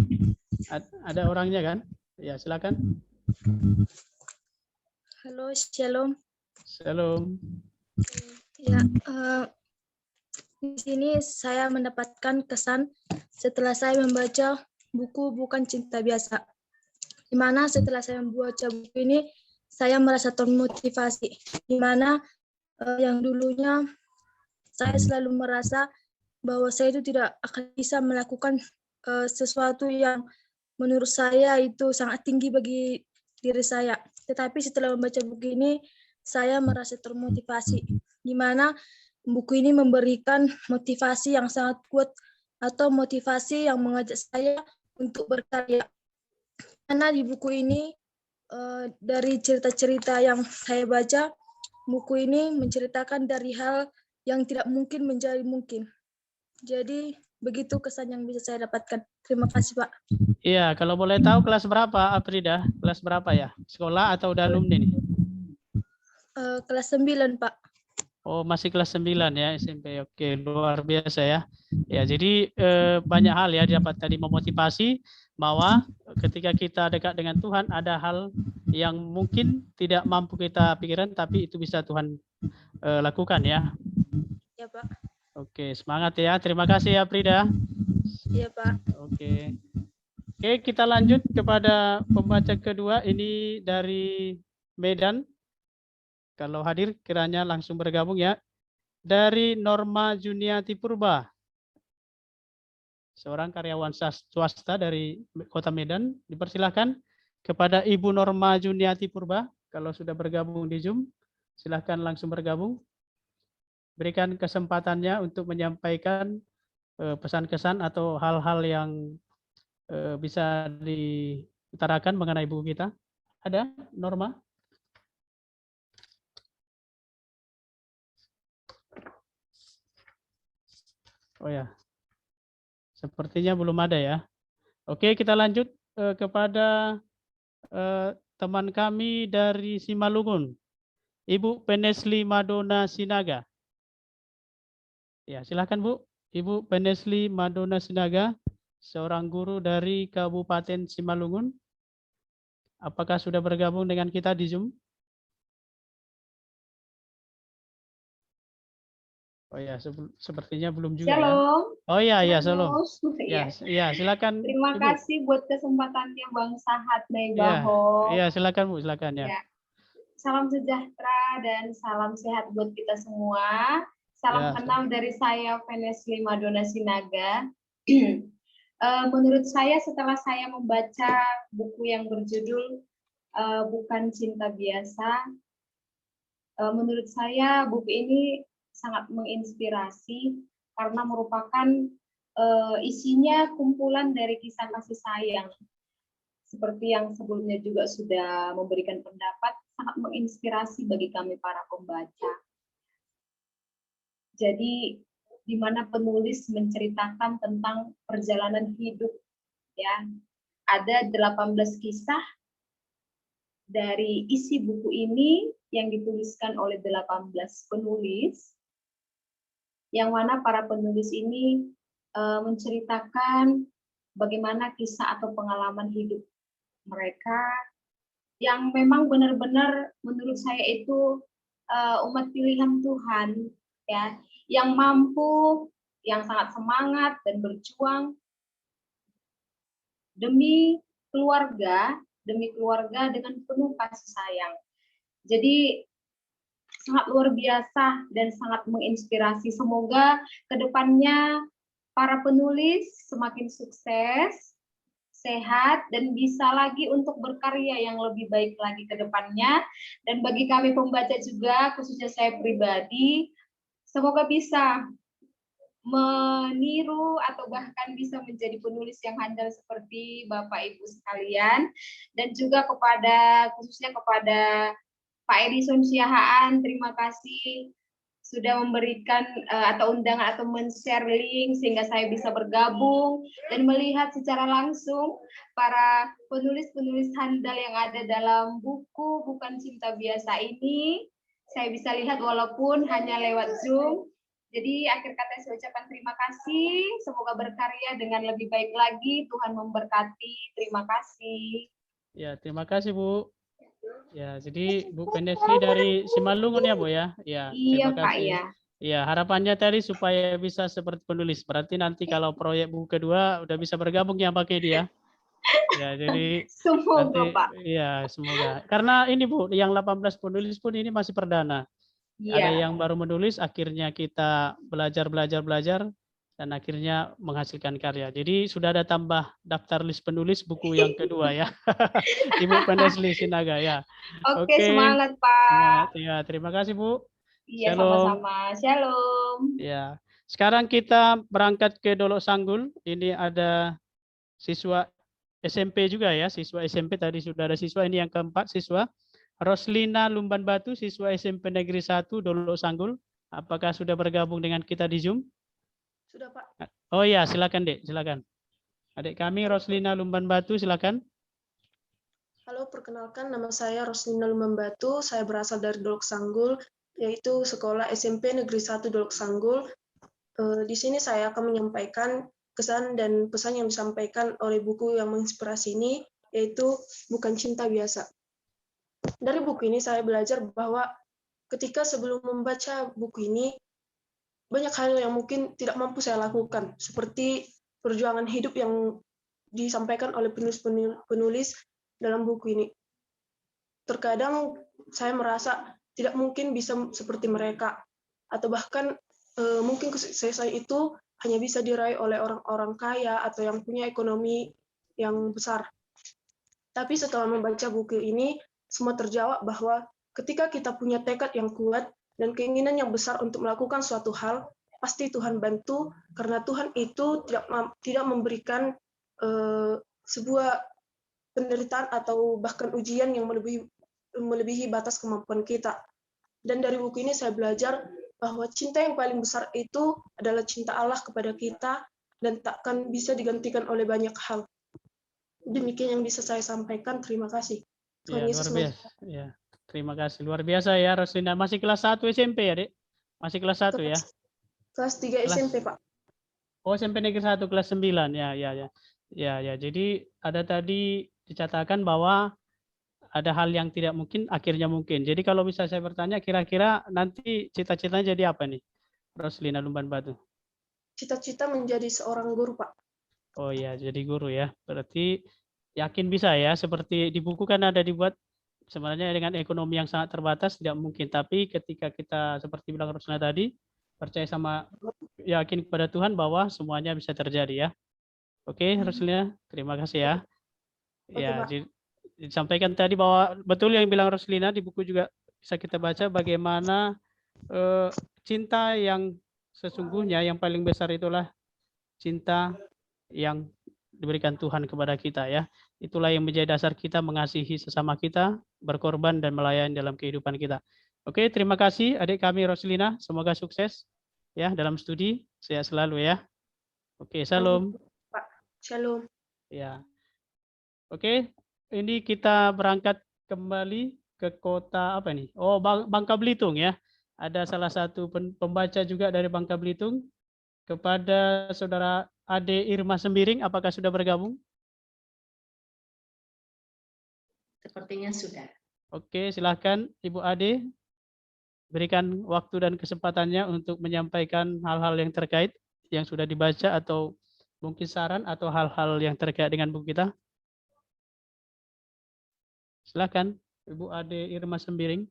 Ada orangnya kan? Ya, silakan. Halo, Shalom. Shalom. Ya, di sini saya mendapatkan kesan setelah saya membaca buku Bukan Cinta Biasa. Di mana setelah saya membaca buku ini, saya merasa termotivasi. Di mana yang dulunya saya selalu merasa bahwa saya itu tidak akan bisa melakukan sesuatu yang menurut saya itu sangat tinggi bagi diri saya. Tetapi setelah membaca buku ini, saya merasa termotivasi, di mana buku ini memberikan motivasi yang sangat kuat atau motivasi yang mengajak saya untuk berkarya. Karena di buku ini, dari cerita-cerita yang saya baca, buku ini menceritakan dari hal yang tidak mungkin menjadi mungkin. Jadi, begitu kesan yang bisa saya dapatkan. Terima kasih, Pak. Iya, kalau boleh tahu kelas berapa, Afrida? Kelas berapa ya? Sekolah atau udah alumni nih? Kelas 9, Pak. Oh, masih kelas 9 ya, SMP. Oke, luar biasa ya. Ya, jadi banyak hal ya dapat tadi memotivasi bahwa ketika kita dekat dengan Tuhan, ada hal yang mungkin tidak mampu kita pikirkan, tapi itu bisa Tuhan lakukan ya. Ya, Pak. Oke, semangat ya. Terima kasih ya, Frida. Iya, Pak. Oke. Oke, kita lanjut kepada pembaca kedua. Ini dari Medan. Kalau hadir kiranya langsung bergabung ya. Dari Norma Juniati Purba. Seorang karyawan swasta dari Kota Medan. Dipersilahkan kepada Ibu Norma Juniati Purba. Kalau sudah bergabung di Zoom, silahkan langsung bergabung. Berikan kesempatannya untuk menyampaikan pesan-kesan atau hal-hal yang bisa diutarakan mengenai buku kita. Ada, Norma? Oh ya, sepertinya belum ada ya. Oke, kita lanjut kepada teman kami dari Simalungun, Ibu Penesli Madonna Sinaga. Ya, silakan Bu, Ibu Penesli Madonna Sinaga, seorang guru dari Kabupaten Simalungun. Apakah sudah bergabung dengan kita di Zoom? Oh ya, sepertinya belum juga. Shalom. Ya. Oh ya, ya, shalom. Ya, silakan. Terima Ibu. kasih buat kesempatannya Bang Sahat Naibaho. Ya, silakan Bu, silakan ya. Salam sejahtera dan salam sehat buat kita semua. Salam kenal dari saya Penesli Madonna Sinaga. Menurut saya setelah saya membaca buku yang berjudul Bukan Cinta Biasa, menurut saya buku ini sangat menginspirasi karena merupakan isinya kumpulan dari kisah kasih sayang. Seperti yang sebelumnya juga sudah memberikan pendapat, sangat menginspirasi bagi kami para pembaca. Jadi di mana penulis menceritakan tentang perjalanan hidup, ya. Ada 18 kisah dari isi buku ini yang dituliskan oleh 18 penulis, yang mana para penulis ini menceritakan bagaimana kisah atau pengalaman hidup mereka yang memang benar-benar menurut saya itu umat pilihan Tuhan, ya, yang mampu, yang sangat semangat dan berjuang demi keluarga dengan penuh kasih sayang. Jadi sangat luar biasa dan sangat menginspirasi. Semoga kedepannya para penulis semakin sukses, sehat, dan bisa lagi untuk berkarya yang lebih baik lagi ke depannya. Dan bagi kami pembaca juga, khususnya saya pribadi, semoga bisa meniru atau bahkan bisa menjadi penulis yang handal seperti Bapak Ibu sekalian. Dan juga khususnya kepada Pak Edison Siahaan, terima kasih sudah memberikan atau undangan atau men-share link sehingga saya bisa bergabung dan melihat secara langsung para penulis-penulis handal yang ada dalam buku Bukan Cinta Biasa ini. Saya bisa lihat walaupun hanya lewat Zoom, Jadi akhir kata saya ucapkan terima kasih. Semoga berkarya dengan lebih baik lagi. Tuhan memberkati. Terima kasih. Ya, terima kasih Bu. Ya, jadi Bu Pendesli dari Simalungun ya Bu ya. Ya, Iya terima Pak, kasih. ya. Ya, harapannya tadi supaya bisa seperti penulis. Berarti nanti kalau proyek buku kedua udah bisa bergabung ya pakai dia. Ya, jadi Semoga nanti Pak. ya semoga. Karena ini Bu, yang 18 penulis pun ini masih perdana. Ada Iya. yang baru menulis, akhirnya kita belajar dan akhirnya menghasilkan karya. Jadi sudah ada tambah daftar list penulis buku yang kedua ya. Ibu Pendesli Sinaga ya. Oke, semangat Pak. Semangat ya. Terima kasih Bu. Iya, Shalom. sama-sama. Shalom. Ya. Sekarang kita berangkat ke Dolok Sanggul. Ini ada siswa SMP juga ya. Siswa SMP tadi sudah ada siswa. Ini yang keempat siswa. Roslina Lumban Batu, siswa SMP Negeri 1 Dolok Sanggul. Apakah sudah bergabung dengan kita di Zoom? Sudah Pak. Oh ya, silakan Dek, silakan. Adik kami Roslina Lumban Batu, silakan. Halo, perkenalkan nama saya Roslina Lumban Batu. Saya berasal dari Dolok Sanggul, yaitu sekolah SMP Negeri 1 Dolok Sanggul. Di sini saya akan menyampaikan kesan dan pesan yang disampaikan oleh buku yang menginspirasi ini, yaitu Bukan Cinta Biasa. Dari buku ini saya belajar bahwa ketika sebelum membaca buku ini, banyak hal yang mungkin tidak mampu saya lakukan, seperti perjuangan hidup yang disampaikan oleh penulis dalam buku ini. Terkadang saya merasa tidak mungkin bisa seperti mereka, atau bahkan mungkin kesuksesan itu hanya bisa diraih oleh orang-orang kaya atau yang punya ekonomi yang besar. Tapi setelah membaca buku ini, semua terjawab bahwa ketika kita punya tekad yang kuat dan keinginan yang besar untuk melakukan suatu hal, pasti Tuhan bantu, karena Tuhan itu tidak memberikan sebuah penderitaan atau bahkan ujian yang melebihi batas kemampuan kita. Dan dari buku ini saya belajar bahwa cinta yang paling besar itu adalah cinta Allah kepada kita dan takkan bisa digantikan oleh banyak hal. Demikian yang bisa saya sampaikan. Terima kasih. Ya, luar biasa. Ya, terima kasih. Luar biasa ya Roslina. Masih kelas 1 SMP ya, Dek? Masih kelas 1 ya? Kelas 3 SMP, Pak. Oh, SMP Negeri 1 kelas 9. Ya. Ya, jadi ada tadi dicatatkan bahwa ada hal yang tidak mungkin, akhirnya mungkin. Jadi kalau bisa saya bertanya, kira-kira nanti cita-citanya jadi apa nih, Roslina Lumban Batu? Cita-cita menjadi seorang guru, Pak. Oh ya, jadi guru ya. Berarti yakin bisa ya, seperti di buku kan ada dibuat, sebenarnya dengan ekonomi yang sangat terbatas tidak mungkin. Tapi ketika kita seperti bilang Roslina tadi, percaya sama, yakin kepada Tuhan bahwa semuanya bisa terjadi ya. Oke, Roslina, terima kasih ya. Ya, disampaikan tadi bahwa betul yang bilang Roslina, di buku juga bisa kita baca bagaimana cinta yang sesungguhnya yang paling besar itulah cinta yang diberikan Tuhan kepada kita ya. Itulah yang menjadi dasar kita mengasihi sesama kita, berkorban dan melayani dalam kehidupan kita. Oke, terima kasih adik kami Roslina, semoga sukses ya dalam studi, sehat selalu ya. Oke, salam. Pak, shalom. Ya. Oke, ini kita berangkat kembali ke kota apa nih? Oh, Bangka Belitung ya. Ada salah satu pembaca juga dari Bangka Belitung. Kepada Saudara Ade Irma Sembiring, apakah sudah bergabung? Sepertinya sudah. Oke, silakan Ibu Ade. Berikan waktu dan kesempatannya untuk menyampaikan hal-hal yang terkait yang sudah dibaca atau mungkin saran atau hal-hal yang terkait dengan buku kita. Silakan Ibu Ade Irma Sembiring.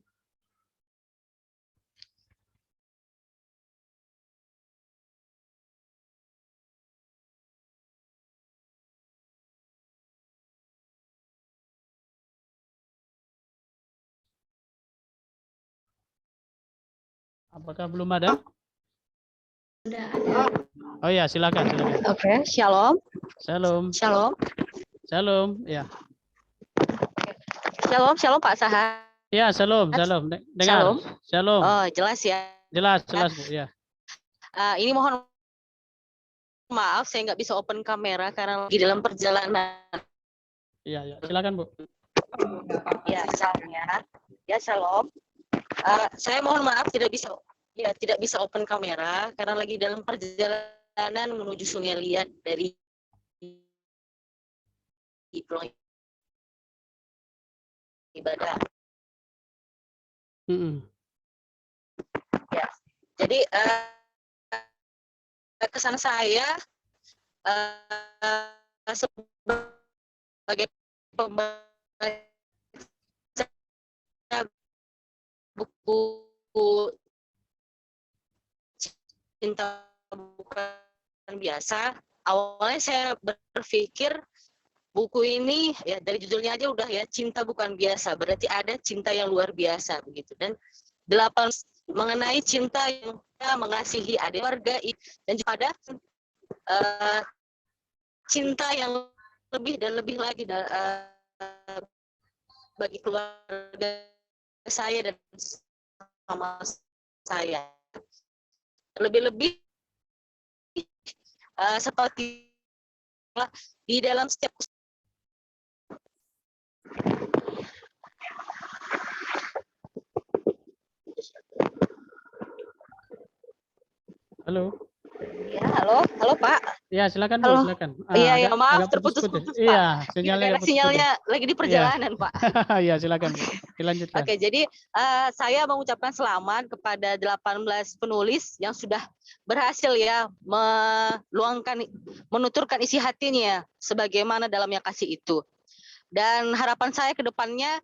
Apakah belum ada? Sudah ada. Oh ya, silakan. Oke, shalom. Shalom. Shalom. Shalom, ya. Shalom Pak Sahat. Ya, shalom. Dengar. Shalom. Oh, jelas ya. Jelas Bu, ya. Ini mohon maaf, saya nggak bisa open kamera karena lagi dalam perjalanan. Iya, silakan Bu. Ya, shalom ya. Ya, shalom. Saya mohon maaf tidak bisa ya tidak bisa open kamera karena lagi dalam perjalanan menuju Sungai Liat dari pulang ibadah. Ya, jadi kesan saya sebagai pembaca buku Cinta Bukan Biasa, awalnya saya berpikir buku ini ya dari judulnya aja udah ya, cinta bukan biasa, berarti ada cinta yang luar biasa begitu. Dan 8 mengenai cinta yang mengasihi adik keluarga, dan juga ada cinta yang lebih dan lebih lagi bagi keluarga saya dan sama saya. Lebih-lebih seperti di dalam setiap Halo. ya, halo Pak. Ya, silakan Bu, Halo. silakan. Iya, maaf agak terputus-putus Pak. Iya, sinyalnya agak Sinyalnya putus-putus. lagi di perjalanan Pak. Iya, silakan Bu. Dilanjutkan. Oke, jadi saya mengucapkan selamat kepada 18 penulis yang sudah berhasil ya menuturkan isi hatinya sebagaimana dalamnya kasih itu. Dan harapan saya ke depannya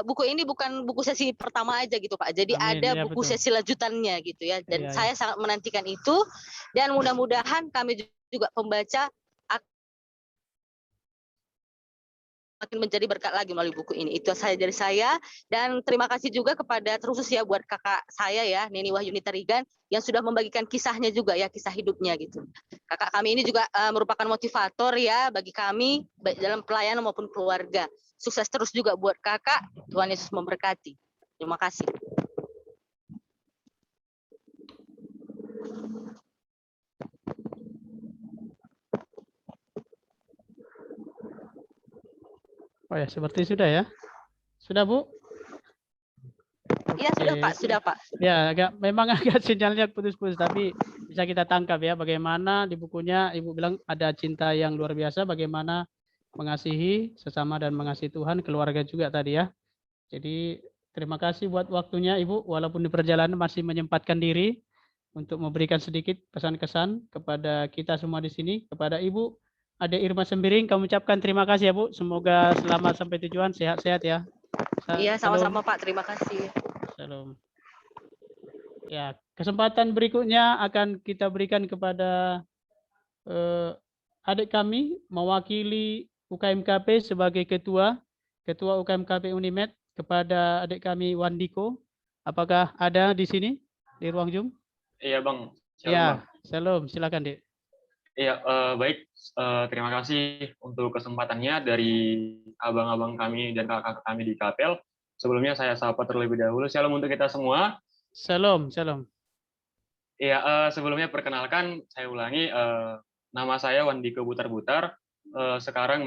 buku ini bukan buku sesi pertama aja gitu Pak. Jadi Amin, ada ya, betul. betul. Sesi lanjutannya gitu ya. Dan Iya, saya sangat menantikan itu, dan mudah-mudahan kami juga pembaca makin menjadi berkat lagi melalui buku ini. Itu saja dari saya, dan terima kasih juga kepada terus ya buat kakak saya ya, Neni Wahyuni Tarigan, yang sudah membagikan kisahnya juga ya, kisah hidupnya gitu. Kakak kami ini juga merupakan motivator ya bagi kami baik dalam pelayanan maupun keluarga. Sukses terus juga buat kakak. Tuhan Yesus memberkati. Terima kasih. Oh ya, seperti sudah ya. Sudah Bu? Iya, sudah Pak, sudah Pak. Ya, memang agak sinyalnya putus-putus, tapi bisa kita tangkap ya bagaimana di bukunya Ibu bilang ada cinta yang luar biasa, bagaimana mengasihi sesama dan mengasihi Tuhan, keluarga juga tadi ya. Jadi terima kasih buat waktunya Ibu, walaupun di perjalanan masih menyempatkan diri untuk memberikan sedikit pesan-kesan kepada kita semua di sini. Kepada Ibu Ade Irma Sembiring, kami ucapkan terima kasih ya Bu. Semoga selamat sampai tujuan, sehat-sehat ya. Iya, sama-sama Pak, terima kasih. Shalom. Ya, kesempatan berikutnya akan kita berikan kepada adik kami mewakili UKMKP sebagai ketua UKMKP Unimed, kepada adik kami Wandiko. Apakah ada di sini di ruang Zoom? Iya Bang. Shalom, ya, Bang. Shalom, silakan Dek. Iya, baik. Terima kasih untuk kesempatannya dari abang-abang kami dan kakak kami di KPL. Sebelumnya saya sapa terlebih dahulu. Shalom untuk kita semua. Shalom, shalom. Iya, sebelumnya perkenalkan, saya ulangi, nama saya Wandiko Butar-Butar. Sekarang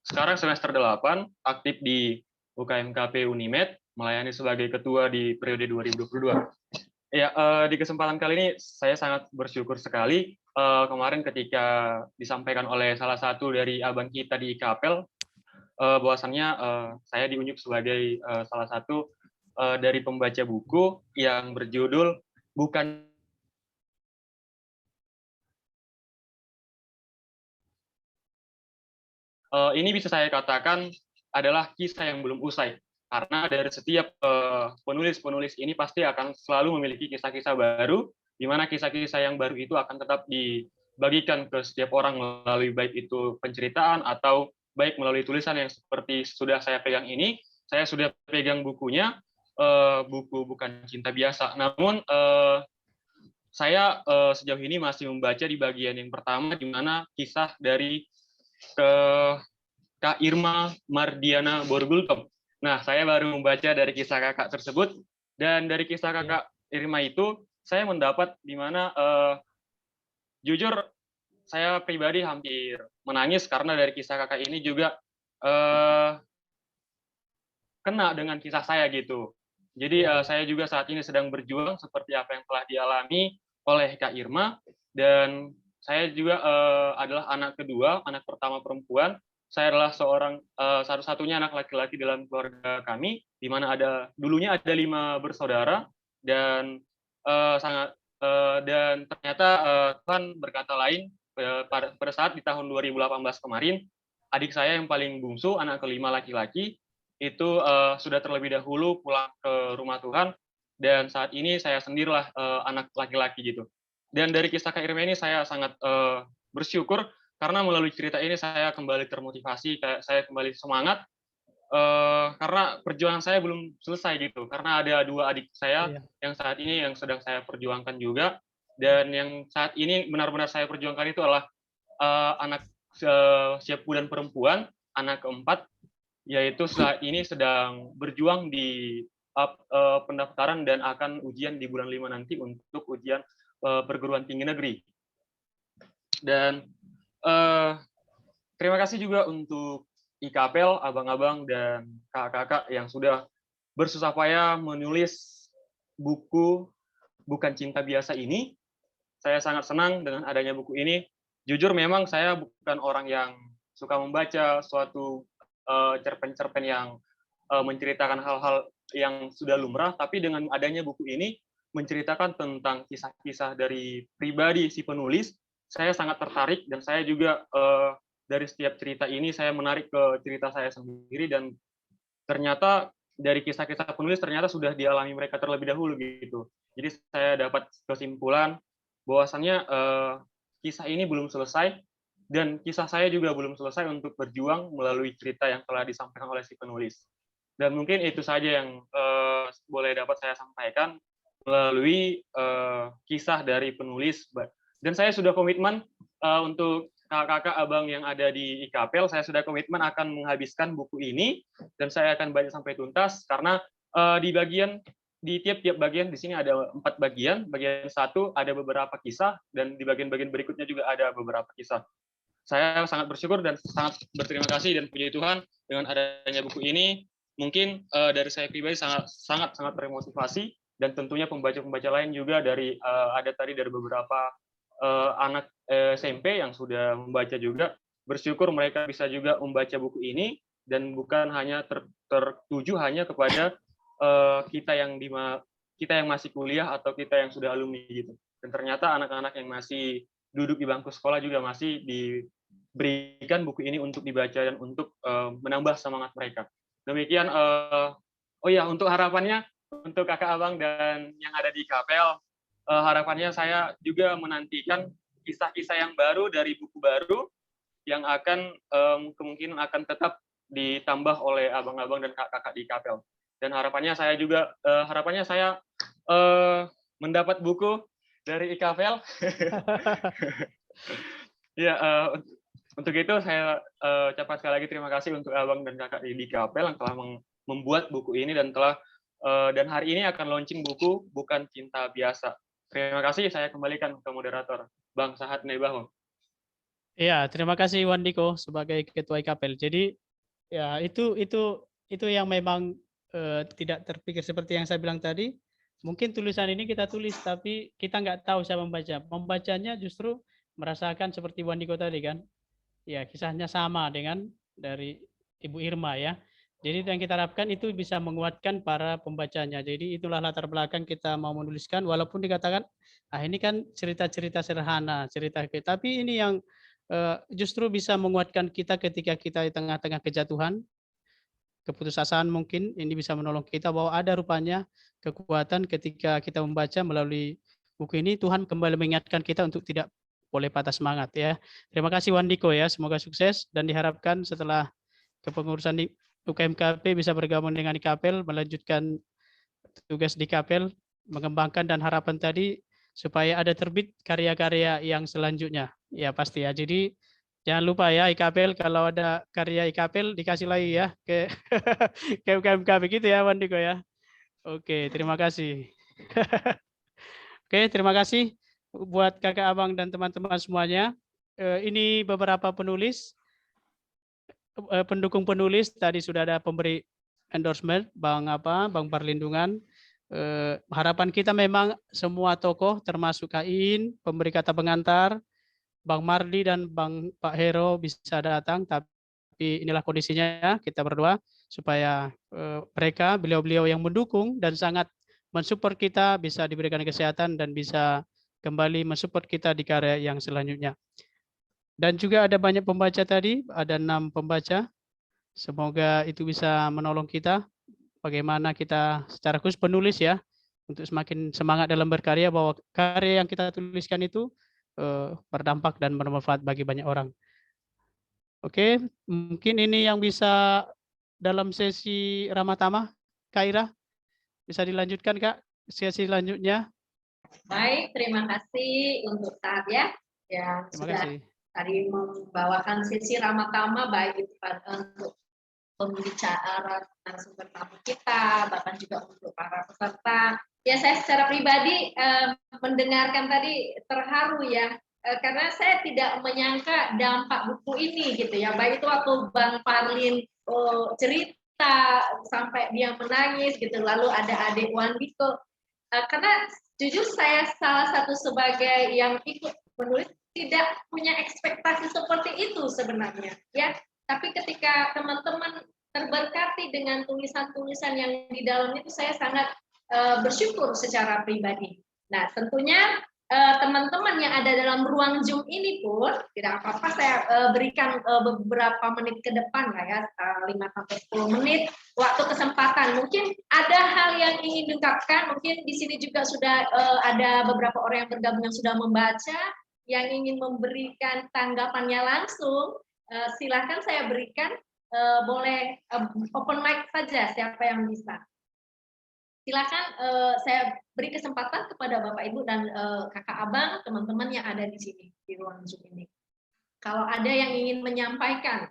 sekarang semester 8, aktif di UKMKP Unimed, melayani sebagai ketua di periode 2022. Ya, di kesempatan kali ini saya sangat bersyukur sekali kemarin ketika disampaikan oleh salah satu dari abang kita di KPL, bahwasannya saya diunjuk sebagai salah satu dari pembaca buku yang berjudul Bukan ini bisa saya katakan adalah kisah yang belum usai, karena dari setiap penulis-penulis ini pasti akan selalu memiliki kisah-kisah baru, di mana kisah-kisah yang baru itu akan tetap dibagikan ke setiap orang melalui baik itu penceritaan atau baik melalui tulisan yang seperti sudah saya pegang ini. Saya sudah pegang bukunya, buku Bukan Cinta Biasa. Namun saya sejauh ini masih membaca di bagian yang pertama, di mana kisah dari Kak Irma Mardiana Borgultom. Nah, saya baru membaca dari kisah kakak tersebut, dan dari kisah kakak Irma itu saya mendapat di mana jujur saya pribadi hampir menangis karena dari kisah kakak ini juga kena dengan kisah saya gitu. Jadi saya juga saat ini sedang berjuang seperti apa yang telah dialami oleh Kak Irma, dan saya juga adalah anak kedua, anak pertama perempuan. Saya adalah satu-satunya anak laki-laki dalam keluarga kami, di mana dulunya ada 5 bersaudara, dan dan ternyata Tuhan berkata lain pada saat di tahun 2018 kemarin, adik saya yang paling bungsu, anak kelima laki-laki, itu sudah terlebih dahulu pulang ke rumah Tuhan, dan saat ini saya sendirilah anak laki-laki gitu. Dan dari kisah Kak Irma ini saya sangat bersyukur, karena melalui cerita ini saya kembali termotivasi, saya kembali semangat, karena perjuangan saya belum selesai gitu, karena ada 2 adik saya yang saat ini yang sedang saya perjuangkan juga, dan yang saat ini benar-benar saya perjuangkan itu adalah anak siap bulan perempuan, anak keempat, yaitu saat ini sedang berjuang di pendaftaran dan akan ujian di bulan 5 nanti untuk ujian perguruan tinggi negeri. Dan terima kasih juga untuk IKAPEL, abang-abang dan kakak-kakak yang sudah bersusah payah menulis buku Bukan Cinta Biasa ini. Saya sangat senang dengan adanya buku ini. Jujur memang saya bukan orang yang suka membaca suatu cerpen-cerpen yang menceritakan hal-hal yang sudah lumrah, tapi dengan adanya buku ini menceritakan tentang kisah-kisah dari pribadi si penulis, saya sangat tertarik, dan saya juga dari setiap cerita ini saya menarik ke cerita saya sendiri, dan ternyata dari kisah-kisah penulis ternyata sudah dialami mereka terlebih dahulu gitu. Jadi saya dapat kesimpulan bahwasannya kisah ini belum selesai, dan kisah saya juga belum selesai untuk berjuang melalui cerita yang telah disampaikan oleh si penulis. Dan mungkin itu saja yang boleh dapat saya sampaikan melalui kisah dari penulis. Dan saya sudah komitmen untuk kakak-kakak abang yang ada di IKAPEL, saya sudah komitmen akan menghabiskan buku ini, dan saya akan baca sampai tuntas, karena di tiap-tiap bagian di sini ada 4 bagian. Bagian 1 ada beberapa kisah, dan di bagian-bagian berikutnya juga ada beberapa kisah. Saya sangat bersyukur dan sangat berterima kasih dan puji Tuhan dengan adanya buku ini. Mungkin dari saya pribadi sangat termotivasi, dan tentunya pembaca-pembaca lain juga ada tadi dari beberapa anak SMP yang sudah membaca juga. Bersyukur mereka bisa juga membaca buku ini, dan bukan hanya tertuju hanya kepada kita yang masih kuliah atau kita yang sudah alumni gitu. Dan ternyata anak-anak yang masih duduk di bangku sekolah juga masih diberikan buku ini untuk dibaca dan untuk menambah semangat mereka. Demikian. Oh ya, untuk harapannya untuk kakak abang dan yang ada di IKAPEL, harapannya saya juga menantikan kisah-kisah yang baru dari buku baru yang akan kemungkinan akan tetap ditambah oleh abang-abang dan kakak-kakak di IKAPEL. Dan harapannya saya mendapat buku dari IKAPEL. Ya, untuk itu saya ucapkan sekali lagi terima kasih untuk abang dan kakak di IKAPEL yang telah membuat buku ini, dan hari ini akan launching buku Bukan Cinta Biasa. Terima kasih, saya kembalikan ke moderator, Bang Sahat Nebaho. Iya, terima kasih Wandiko sebagai ketua IKAPEL. Jadi ya itu yang memang tidak terpikir seperti yang saya bilang tadi. Mungkin tulisan ini kita tulis tapi kita nggak tahu siapa membaca. Membacanya justru merasakan seperti Wandiko tadi kan. Ya, kisahnya sama dengan dari Ibu Irma ya. Jadi yang kita harapkan itu bisa menguatkan para pembacanya. Jadi itulah latar belakang kita mau menuliskan, walaupun dikatakan ini kan cerita-cerita sederhana, tapi ini yang justru bisa menguatkan kita ketika kita di tengah-tengah kejatuhan, keputusasaan. Mungkin ini bisa menolong kita bahwa ada rupanya kekuatan ketika kita membaca melalui buku ini. Tuhan kembali mengingatkan kita untuk tidak boleh patah semangat ya. Terima kasih Wandiko ya, semoga sukses, dan diharapkan setelah kepengurusan di UKMKP bisa bergabung dengan IKAPEL, melanjutkan tugas di IKAPEL, mengembangkan, dan harapan tadi supaya ada terbit karya-karya yang selanjutnya. Ya pasti ya. Jadi jangan lupa ya IKAPEL, kalau ada karya IKAPEL dikasih lagi ya ke ke UKMKP gitu ya Wandiko ya. Oke, terima kasih. Oke, terima kasih buat kakak abang dan teman-teman semuanya. Ini beberapa penulis, pendukung penulis. Tadi sudah ada pemberi endorsement Bang Perlindungan. Harapan kita memang semua tokoh termasuk Kain, pemberi kata pengantar, Bang Mardi dan Pak Hero bisa datang, tapi inilah kondisinya. Kita berdoa supaya mereka, beliau-beliau yang mendukung dan sangat mensupport kita bisa diberikan kesehatan dan bisa kembali mensupport kita di karya yang selanjutnya. Dan juga ada banyak pembaca tadi, ada 6 pembaca. Semoga itu bisa menolong kita bagaimana kita secara khusus penulis ya, untuk semakin semangat dalam berkarya, bahwa karya yang kita tuliskan itu berdampak dan bermanfaat bagi banyak orang. Oke, mungkin ini yang bisa dalam sesi ramah tamah. Kak Ira, bisa dilanjutkan Kak, sesi selanjutnya. Baik, terima kasih untuk saat ya yang sudah tadi membawakan sesi ramah tamah, baik itu untuk pembicara narasumber tamu kita, bahkan juga untuk para peserta. Ya, saya secara pribadi mendengarkan tadi terharu ya, karena saya tidak menyangka dampak buku ini gitu ya, baik itu waktu Bang Parlin cerita sampai dia menangis gitu, lalu ada adik Wandiko, karena jujur saya salah satu sebagai yang ikut menulis tidak punya ekspektasi seperti itu sebenarnya ya, tapi ketika teman-teman terberkati dengan tulisan-tulisan yang di dalam itu, saya sangat bersyukur secara pribadi. Nah, tentunya teman-teman yang ada dalam ruang Zoom ini pun tidak apa-apa saya berikan beberapa menit ke depan lah ya, 5-10 menit waktu kesempatan. Mungkin ada hal yang ingin diungkapkan, mungkin di sini juga sudah ada beberapa orang yang bergabung yang sudah membaca, yang ingin memberikan tanggapannya langsung, silakan saya berikan. Boleh open mic saja siapa yang bisa. Silakan saya beri kesempatan kepada Bapak Ibu dan Kakak Abang, teman-teman yang ada di sini di ruang Zoom ini. Kalau ada yang ingin menyampaikan.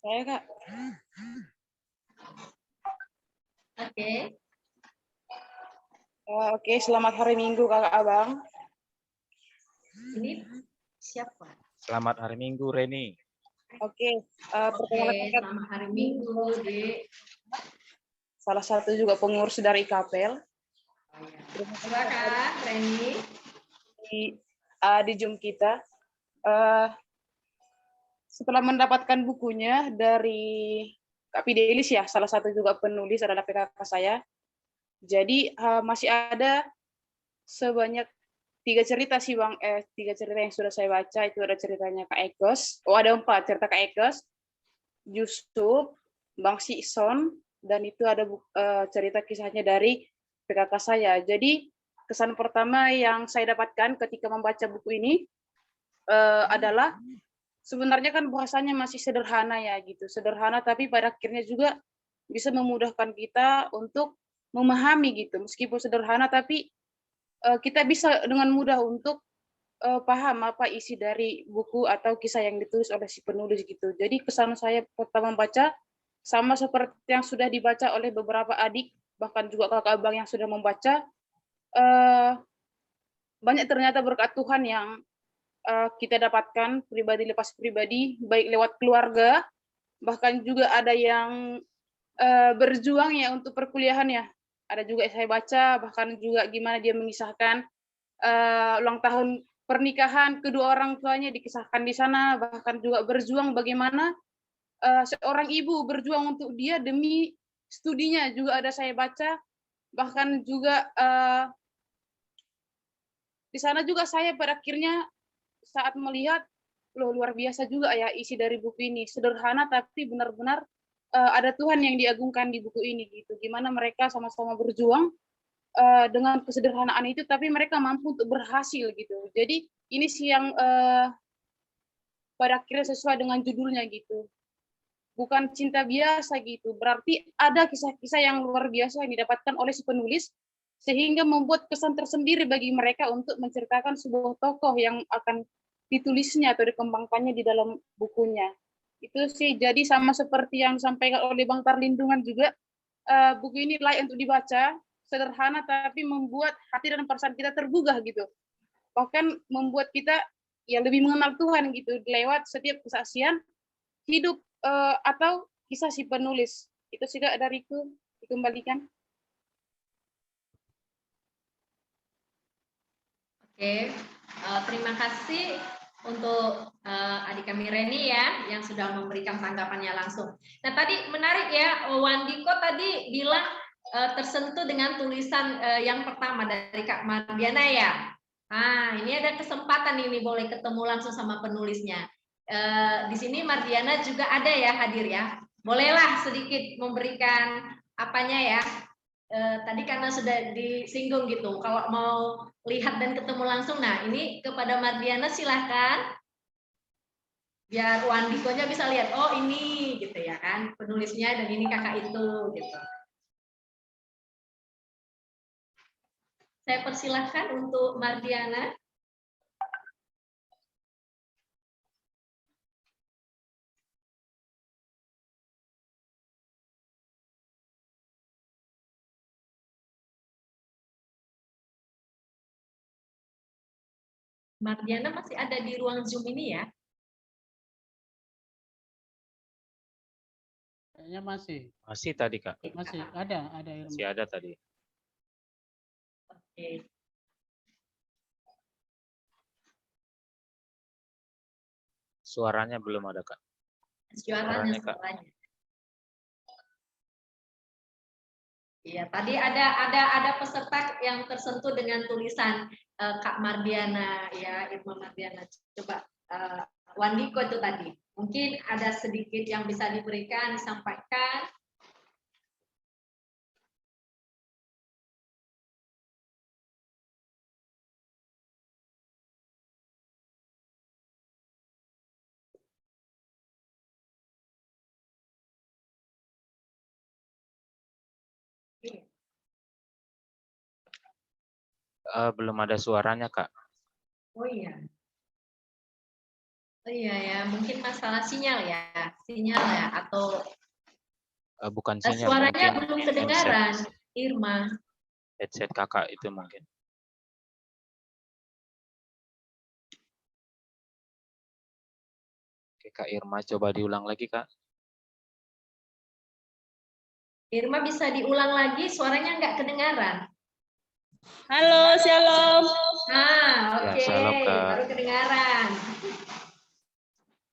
Saya Kak. Oke. Oke, selamat hari Minggu Kakak Abang. Ini siapa? Selamat hari Minggu, Reni. Oke, selamat hari Minggu, Dek. Salah satu juga pengurus dari Kapel. Silakan, Reni. Di Zoom kita. Setelah mendapatkan bukunya dari Kak Fidelis ya, salah satu juga penulis adalah PKK saya. Jadi masih ada sebanyak 3 cerita sih Bang, 3 cerita yang sudah saya baca. Itu ada ceritanya Kak Ekos, ada 4 cerita Kak Ekos, Yusuf, Bang Sikson, dan itu ada cerita kisahnya dari PKK saya. Jadi kesan pertama yang saya dapatkan ketika membaca buku ini adalah sebenarnya kan bahasanya masih sederhana ya gitu, sederhana tapi pada akhirnya juga bisa memudahkan kita untuk memahami gitu, meskipun sederhana tapi kita bisa dengan mudah untuk paham apa isi dari buku atau kisah yang ditulis oleh si penulis gitu. Jadi kesan saya pertama membaca sama seperti yang sudah dibaca oleh beberapa adik, bahkan juga kakak abang yang sudah membaca, banyak ternyata berkat Tuhan yang kita dapatkan pribadi lepas pribadi, baik lewat keluarga, bahkan juga ada yang berjuang ya untuk perkuliahannya. Ada juga yang saya baca, bahkan juga gimana dia mengisahkan ulang tahun pernikahan kedua orang tuanya dikisahkan di sana, bahkan juga berjuang bagaimana seorang ibu berjuang untuk dia demi studinya juga ada saya baca, bahkan juga di sana juga saya pada akhirnya saat melihat loh luar biasa juga ya isi dari buku ini, sederhana tapi benar-benar ada Tuhan yang diagungkan di buku ini gitu. Gimana mereka sama-sama berjuang dengan kesederhanaan itu, tapi mereka mampu untuk berhasil gitu. Jadi ini sih yang pada akhirnya sesuai dengan judulnya gitu. Bukan cinta biasa gitu. Berarti ada kisah-kisah yang luar biasa yang didapatkan oleh si penulis sehingga membuat kesan tersendiri bagi mereka untuk menceritakan sebuah tokoh yang akan ditulisnya atau dikembangkannya di dalam bukunya. Itu sih, jadi sama seperti yang disampaikan oleh Bang Perlindungan juga, buku ini layak untuk dibaca, sederhana tapi membuat hati dan perasaan kita tergugah gitu. Bahkan membuat kita ya lebih mengenal Tuhan gitu, lewat setiap kesaksian hidup atau kisah si penulis. Itu sudah dariku, dikembalikan. Oke, terima kasih untuk adik kami Reni ya yang sudah memberikan tanggapannya langsung. Nah tadi menarik ya, Wandiko tadi bilang tersentuh dengan tulisan yang pertama dari Kak Mardiana ya. Ah ini ada kesempatan ini boleh ketemu langsung sama penulisnya. Di sini Mardiana juga ada ya hadir ya. Bolehlah sedikit memberikan apanya ya. Tadi karena sudah disinggung gitu, kalau mau lihat dan ketemu langsung, nah ini kepada Mardiana silahkan, biar Wandikonya bisa lihat, oh ini gitu ya kan, penulisnya dan ini kakak itu gitu. Saya persilahkan untuk Mardiana. Mardiana masih ada di ruang Zoom ini ya? Kayaknya masih. Masih tadi, Kak. Masih ada Irma. Masih ada tadi. Oke. Suaranya belum ada, Kak. Suaranya. Iya, tadi ada peserta yang tersentuh dengan tulisan Kak Mardiana ya, Irma Mardiana. Coba Wandiko itu tadi. Mungkin ada sedikit yang bisa diberikan, disampaikan. Belum ada suaranya, Kak. Oh iya. Oh iya ya, mungkin masalah sinyal ya, atau Bukan sinyal, suaranya mungkin belum kedengaran, Irma. headset kakak itu mungkin. Oke, Kak Irma, coba diulang lagi, Kak. Irma bisa diulang lagi, suaranya nggak kedengaran. Halo, Shalom. Oke, Ya, shalom, Kak. baru kedengaran.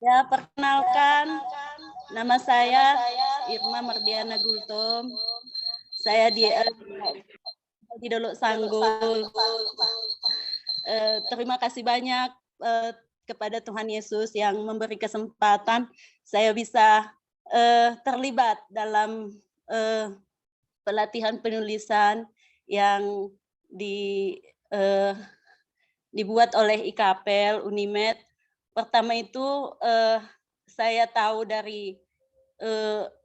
Ya, perkenalkan, nama saya Irma Mardiana Gultom. Saya di Dolok Sanggul. Terima kasih banyak kepada Tuhan Yesus yang memberi kesempatan saya bisa terlibat dalam pelatihan penulisan yang dibuat oleh IKAPEL Unimed. Pertama itu saya tahu dari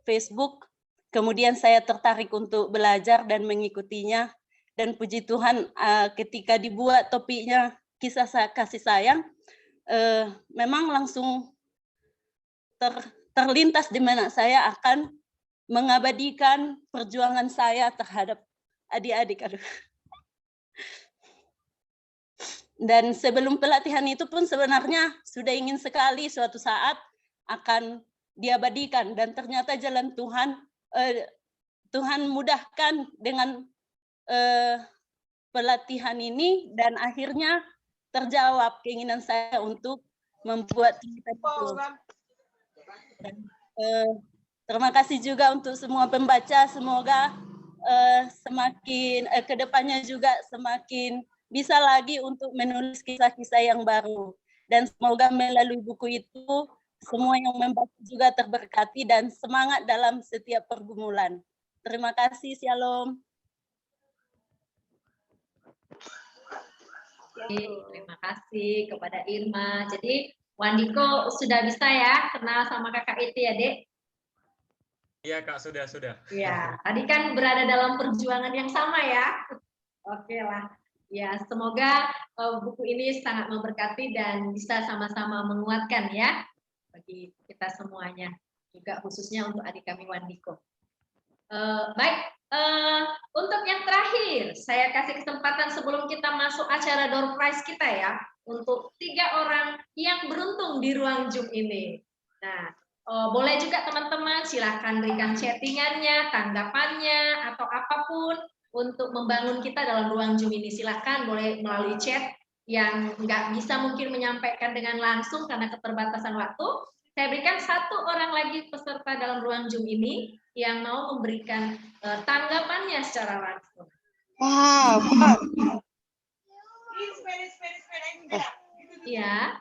Facebook, kemudian saya tertarik untuk belajar dan mengikutinya. Dan puji Tuhan ketika dibuat topiknya kisah kasih sayang, memang langsung terlintas di mana saya akan mengabadikan perjuangan saya terhadap adik-adik. Dan sebelum pelatihan itu pun sebenarnya sudah ingin sekali suatu saat akan diabadikan, dan ternyata jalan Tuhan mudahkan dengan pelatihan ini, dan akhirnya terjawab keinginan saya untuk membuat cerita itu. Dan, terima kasih juga untuk semua pembaca, semoga semakin kedepannya juga semakin bisa lagi untuk menulis kisah-kisah yang baru, dan semoga melalui buku itu semua yang membaca juga terberkati dan semangat dalam setiap pergumulan. Terima kasih, Shalom. Terima kasih kepada Irma. Jadi Wandiko sudah bisa ya kenal sama kakak itu ya, Dek? Iya, Kak, sudah. Ya, tadi kan berada dalam perjuangan yang sama ya. Oke lah. Ya, semoga buku ini sangat memberkati dan bisa sama-sama menguatkan ya bagi kita semuanya, juga khususnya untuk adik kami Wandiko. Baik, untuk yang terakhir, saya kasih kesempatan sebelum kita masuk acara door prize kita ya, untuk 3 orang yang beruntung di ruang Zoom ini. Nah, boleh juga teman-teman silahkan berikan chattingannya, tanggapannya, atau apapun untuk membangun kita dalam ruang Zoom ini. Silahkan boleh melalui chat yang nggak bisa mungkin menyampaikan dengan langsung karena keterbatasan waktu. Saya berikan satu orang lagi peserta dalam ruang Zoom ini yang mau memberikan tanggapannya secara langsung. Wow. Ya.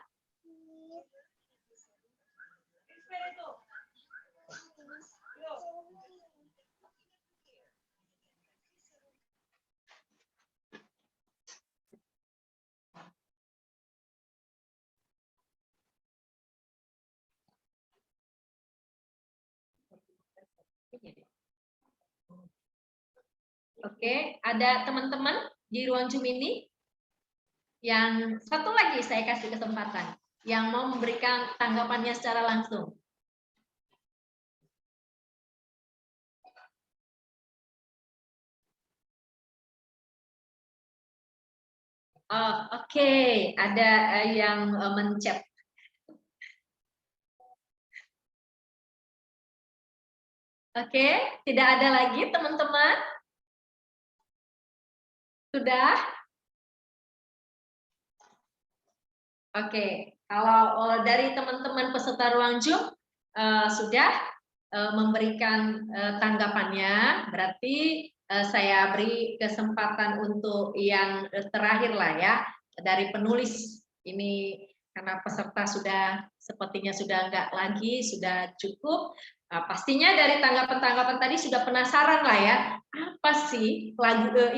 Oke, ada teman-teman di ruang Zoom ini yang satu lagi saya kasih kesempatan yang mau memberikan tanggapannya secara langsung. Oh, oke, ada yang mencet. Oke, tidak ada lagi teman-teman? Sudah? Oke, kalau dari teman-teman peserta ruang Zoom sudah memberikan tanggapannya, berarti saya beri kesempatan untuk yang terakhir lah ya, dari penulis ini karena peserta sudah sepertinya sudah enggak lagi, sudah cukup. Pastinya dari tanggapan-tanggapan tadi sudah penasaran lah ya, apa sih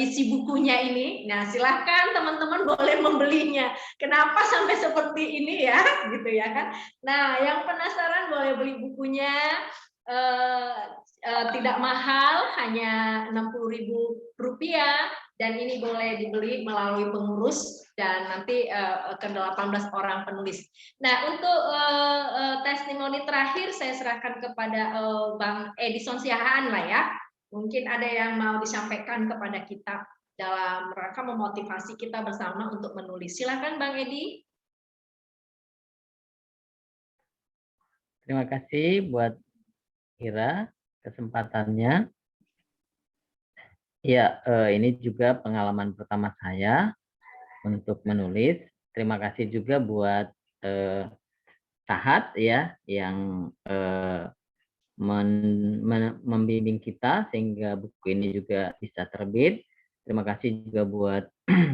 isi bukunya ini? Nah, silahkan teman-teman boleh membelinya. Kenapa sampai seperti ini ya, gitu ya kan? Nah, yang penasaran boleh beli bukunya. Tidak mahal, hanya Rp60.000 dan ini boleh dibeli melalui pengurus dan nanti ke 18 orang penulis. Nah, untuk testimoni terakhir saya serahkan kepada Bang Edison Siahaan lah ya. Mungkin ada yang mau disampaikan kepada kita dalam rangka memotivasi kita bersama untuk menulis. Silakan Bang Edi. Terima kasih buat Ira kesempatannya. Ya, ini juga pengalaman pertama saya untuk menulis. Terima kasih juga buat Tahat ya yang membimbing kita sehingga buku ini juga bisa terbit. Terima kasih juga buat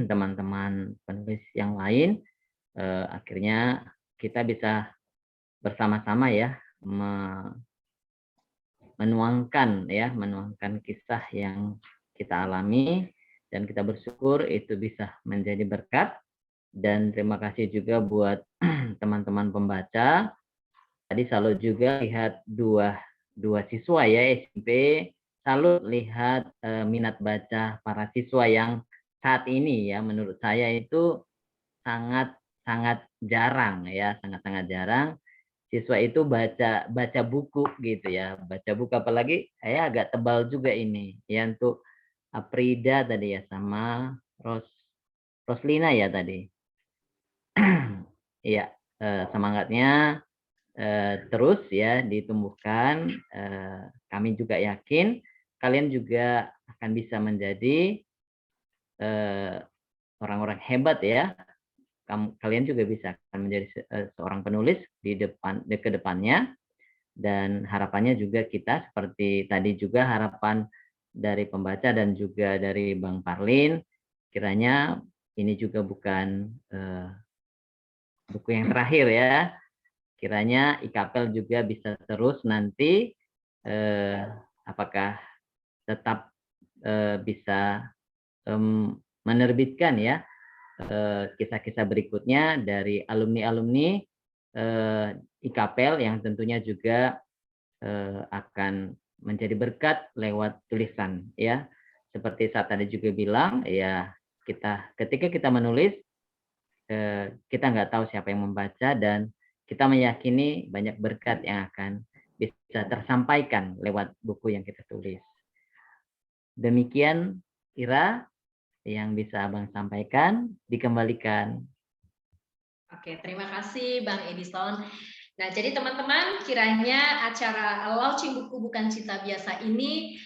teman-teman penulis yang lain. Akhirnya kita bisa bersama-sama ya menuangkan kisah yang kita alami dan kita bersyukur itu bisa menjadi berkat. Dan terima kasih juga buat teman-teman pembaca. Tadi salut juga lihat dua siswa ya SMP, salut lihat minat baca para siswa yang saat ini ya menurut saya itu sangat jarang ya, sangat jarang siswa itu baca buku gitu ya, baca buku, apalagi saya agak tebal juga ini ya untuk Aprida tadi ya sama Roslina ya tadi. Iya, semangatnya terus ya ditumbuhkan. Kami juga yakin kalian juga akan bisa menjadi orang-orang hebat ya. Kalian juga bisa akan menjadi seorang penulis di kedepannya, dan harapannya juga kita seperti tadi juga harapan dari pembaca dan juga dari Bang Parlin, kiranya ini juga bukan buku yang terakhir ya, kiranya IKAPEL juga bisa terus nanti apakah tetap bisa menerbitkan ya kisah-kisah berikutnya dari alumni-alumni IKAPEL yang tentunya juga akan menjadi berkat lewat tulisan ya. Seperti saat tadi juga bilang ya, ketika kita menulis kita nggak tahu siapa yang membaca, dan kita meyakini banyak berkat yang akan bisa tersampaikan lewat buku yang kita tulis. Demikian Ira yang bisa Abang sampaikan, dikembalikan. Oke, terima kasih Bang Edison. Nah, jadi teman-teman, kiranya acara launching buku bukan cinta biasa ini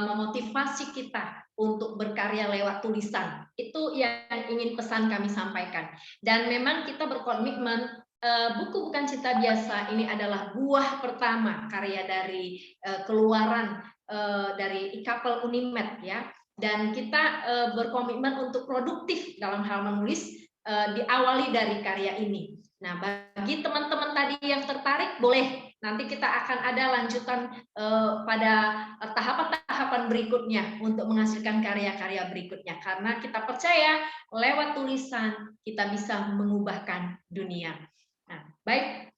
memotivasi kita untuk berkarya lewat tulisan. Itu yang ingin pesan kami sampaikan. Dan memang kita berkomitmen buku bukan cinta biasa ini adalah buah pertama karya dari keluaran dari IKAPEL Unimed ya. Dan kita berkomitmen untuk produktif dalam hal menulis diawali dari karya ini. Nah, bagi teman-teman tadi yang tertarik, boleh nanti kita akan ada lanjutan pada tahapan-tahapan berikutnya untuk menghasilkan karya-karya berikutnya. Karena kita percaya lewat tulisan kita bisa mengubahkan dunia. Nah, baik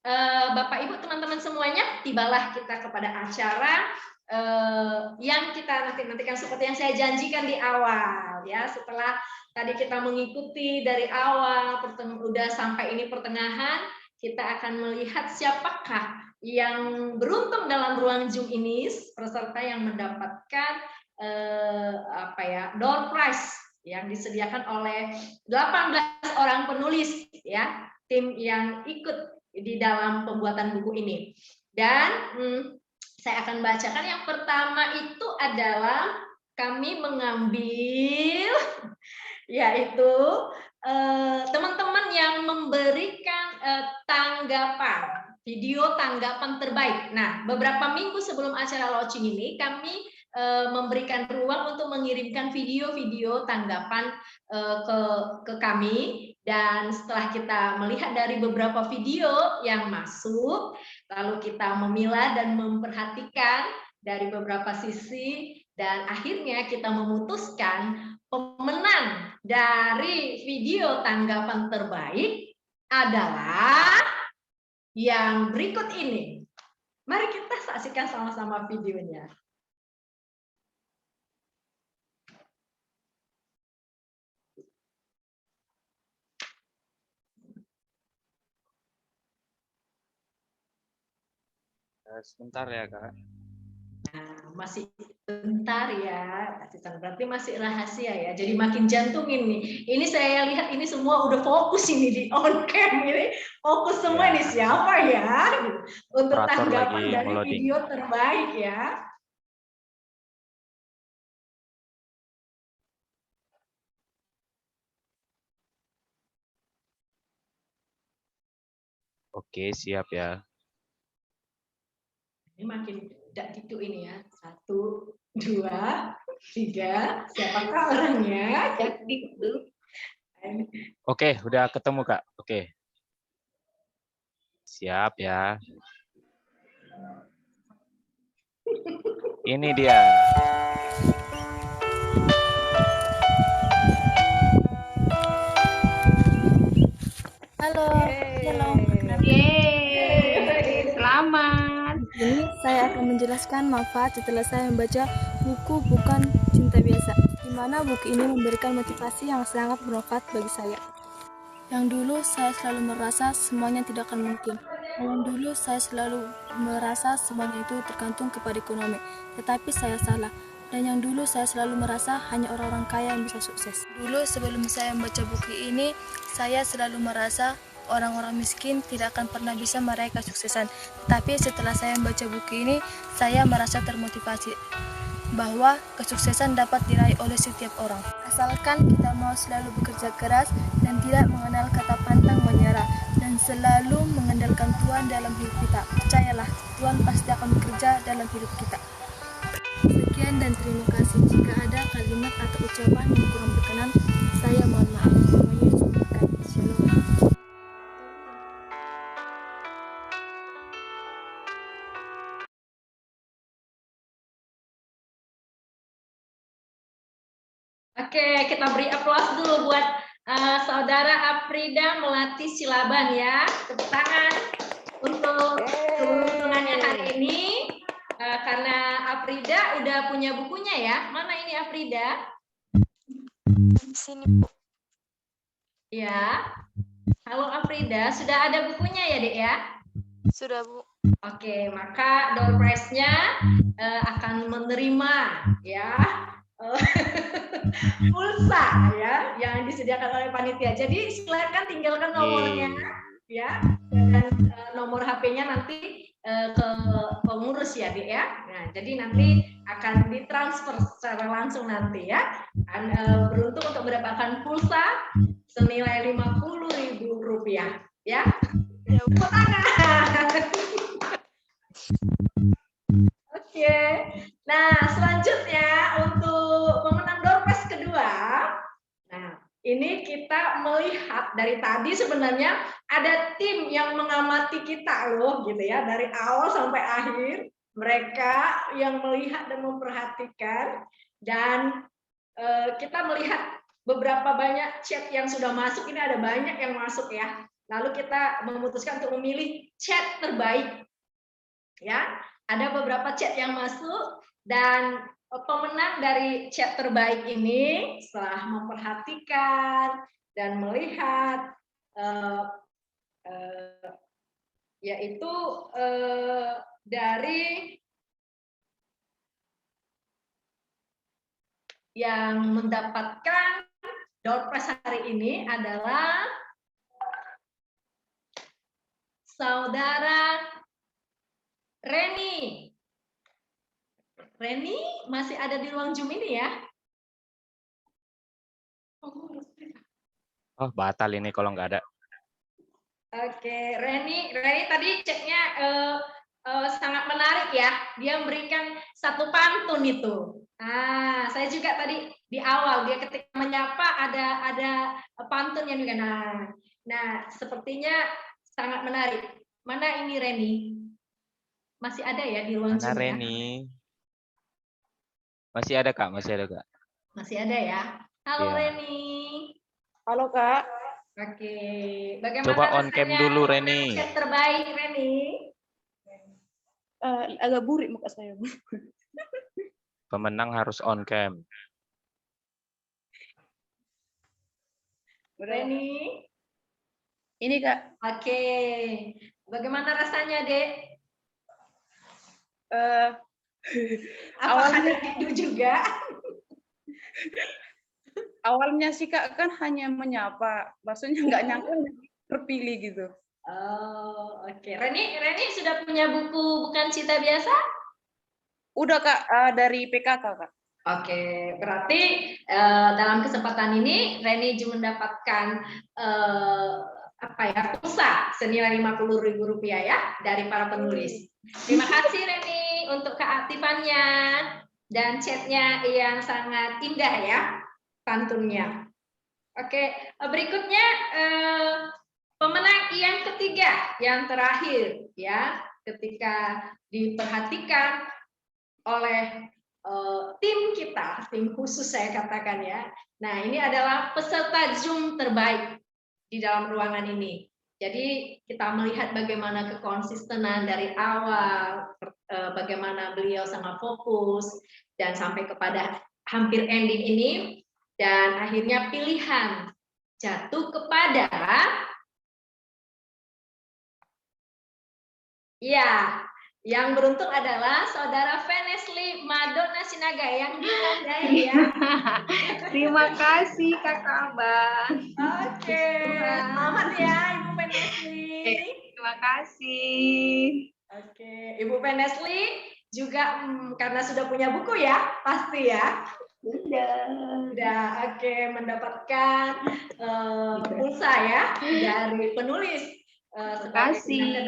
Bapak Ibu teman-teman semuanya, tibalah kita kepada acara yang kita nantikan seperti yang saya janjikan di awal ya. Setelah tadi kita mengikuti dari awal, udah sampai ini pertengahan, kita akan melihat siapakah yang beruntung dalam ruang Zoom ini, peserta yang mendapatkan door prize yang disediakan oleh 18 orang penulis ya, tim yang ikut di dalam pembuatan buku ini. Dan saya akan bacakan yang pertama itu adalah kami mengambil yaitu teman-teman yang memberikan tanggapan, video tanggapan terbaik. Nah, beberapa minggu sebelum acara launching ini kami memberikan ruang untuk mengirimkan video-video tanggapan ke kami, dan setelah kita melihat dari beberapa video yang masuk, lalu kita memilah dan memperhatikan dari beberapa sisi, dan akhirnya kita memutuskan pemenang dari video tanggapan terbaik adalah yang berikut ini. Mari kita saksikan sama-sama videonya. Sebentar ya, Kak. Nah, masih bentar ya, berarti masih rahasia ya. Jadi makin jantungin nih. Ini saya lihat ini semua udah fokus ini di on cam ini, fokus semua Ya. nih siapa ya untuk Operator tanggapan lagi dari ngeloading. video terbaik ya. Oke, siap ya. Ini makin tidak gitu ini ya. 1, 2, 3. Siapakah orangnya? Jadi itu. Oke, udah ketemu, Kak. Oke. Siap ya. Ini dia. Halo, shalom. Selamat. Di sini saya akan menjelaskan manfaat setelah saya membaca buku Bukan Cinta Biasa, di mana buku ini memberikan motivasi yang sangat bermanfaat bagi saya. Yang dulu saya selalu merasa semuanya tidak akan mungkin. Yang dulu saya selalu merasa semuanya itu tergantung kepada ekonomi, tetapi saya salah. Dan yang dulu saya selalu merasa hanya orang-orang kaya yang bisa sukses. Dulu sebelum saya membaca buku ini, saya selalu merasa orang-orang miskin tidak akan pernah bisa meraih kesuksesan. Tapi setelah saya membaca buku ini, saya merasa termotivasi bahwa kesuksesan dapat diraih oleh setiap orang. Asalkan kita mau selalu bekerja keras dan tidak mengenal kata pantang menyerah, dan selalu mengandalkan Tuhan dalam hidup kita. Percayalah, Tuhan pasti akan bekerja dalam hidup kita. Sekian dan terima kasih. Jika ada kalimat atau ucapan yang kurang berkenan, saya mohon maaf. Nama Yesus berkati. Shalom. Oke, kita beri aplaus dulu buat saudara Afrida Melati Silaban ya. Tepuk tangan untuk keberuntungannya hari ini. Karena Afrida udah punya bukunya ya. Mana ini Afrida? Di sini, Bu. Ya. Halo Afrida, sudah ada bukunya ya, Dek ya? Sudah, Bu. Oke, maka door prize-nya akan menerima ya pulsa ya yang disediakan oleh panitia. Jadi silakan tinggalkan nomornya ya. Dan dan nomor HP-nya nanti ke pengurus ya, Dek ya. Nah, jadi nanti akan ditransfer secara langsung nanti ya. Beruntung untuk mendapatkan pulsa senilai Rp50.000 ya. Tepuk tangan. Oke. Nah, selanjutnya untuk pemenang Doorpress kedua. Nah, ini kita melihat dari tadi sebenarnya ada tim yang mengamati kita loh gitu ya, dari awal sampai akhir. Mereka yang melihat dan memperhatikan, dan kita melihat beberapa banyak chat yang sudah masuk. Ini ada banyak yang masuk ya. Lalu kita memutuskan untuk memilih chat terbaik. Ya, ada beberapa chat yang masuk, dan pemenang dari chat terbaik ini setelah memperhatikan dan melihat yaitu dari yang mendapatkan Doorpress hari ini adalah saudara Reni. Reni masih ada di ruang Zoom ini ya? Oh, batal ini kalau nggak ada. Oke, Reni tadi ceknya sangat menarik ya. Dia memberikan satu pantun itu. Saya juga tadi di awal dia ketika menyapa ada pantunnya juga. Nah, sepertinya sangat menarik. Mana ini Reni? Masih ada ya di ruang Zoom? Mana Reni? Masih ada Kak, masih ada Kak. Masih ada ya. Halo Iya. Reni. Halo Kak. Oke, bagaimana Coba on cam rasanya dulu Reni. chat terbaik Reni? Agak burik muka saya. Pemenang harus on cam. Reni? Ini Kak. Oke, bagaimana rasanya Dek? Apakah ada rindu juga? Awalnya sih Kak kan hanya menyapa, maksudnya nggak nyangka terpilih gitu. Oh, oke. Reni sudah punya buku Bukan Cinta Biasa? Udah Kak, dari PKK Kak. Oke, berarti dalam kesempatan ini Reni juga mendapatkan pulsa senilai Rp50.000 ya dari para penulis. Terima kasih Reni untuk keaktifannya dan chatnya yang sangat indah ya, pantunnya. Oke, berikutnya pemenang yang ketiga, yang terakhir ya, ketika diperhatikan oleh tim kita, tim khusus saya katakan ya. Nah, ini adalah peserta Zoom terbaik di dalam ruangan ini. Jadi kita melihat bagaimana kekonsistenan dari awal, bagaimana beliau sangat fokus dan sampai kepada hampir ending ini, dan akhirnya pilihan jatuh kepada yang beruntung adalah saudara Venesli Madonna Sinaga yang ditandai ya. Terima kasih Kakak Abang. Oke, selamat ya Ibu Venesli. Terima kasih. Oke, Ibu Venesli juga karena sudah punya buku ya, pasti ya. Udah, oke, mendapatkan pulsa ya dari penulis. Terima kasih.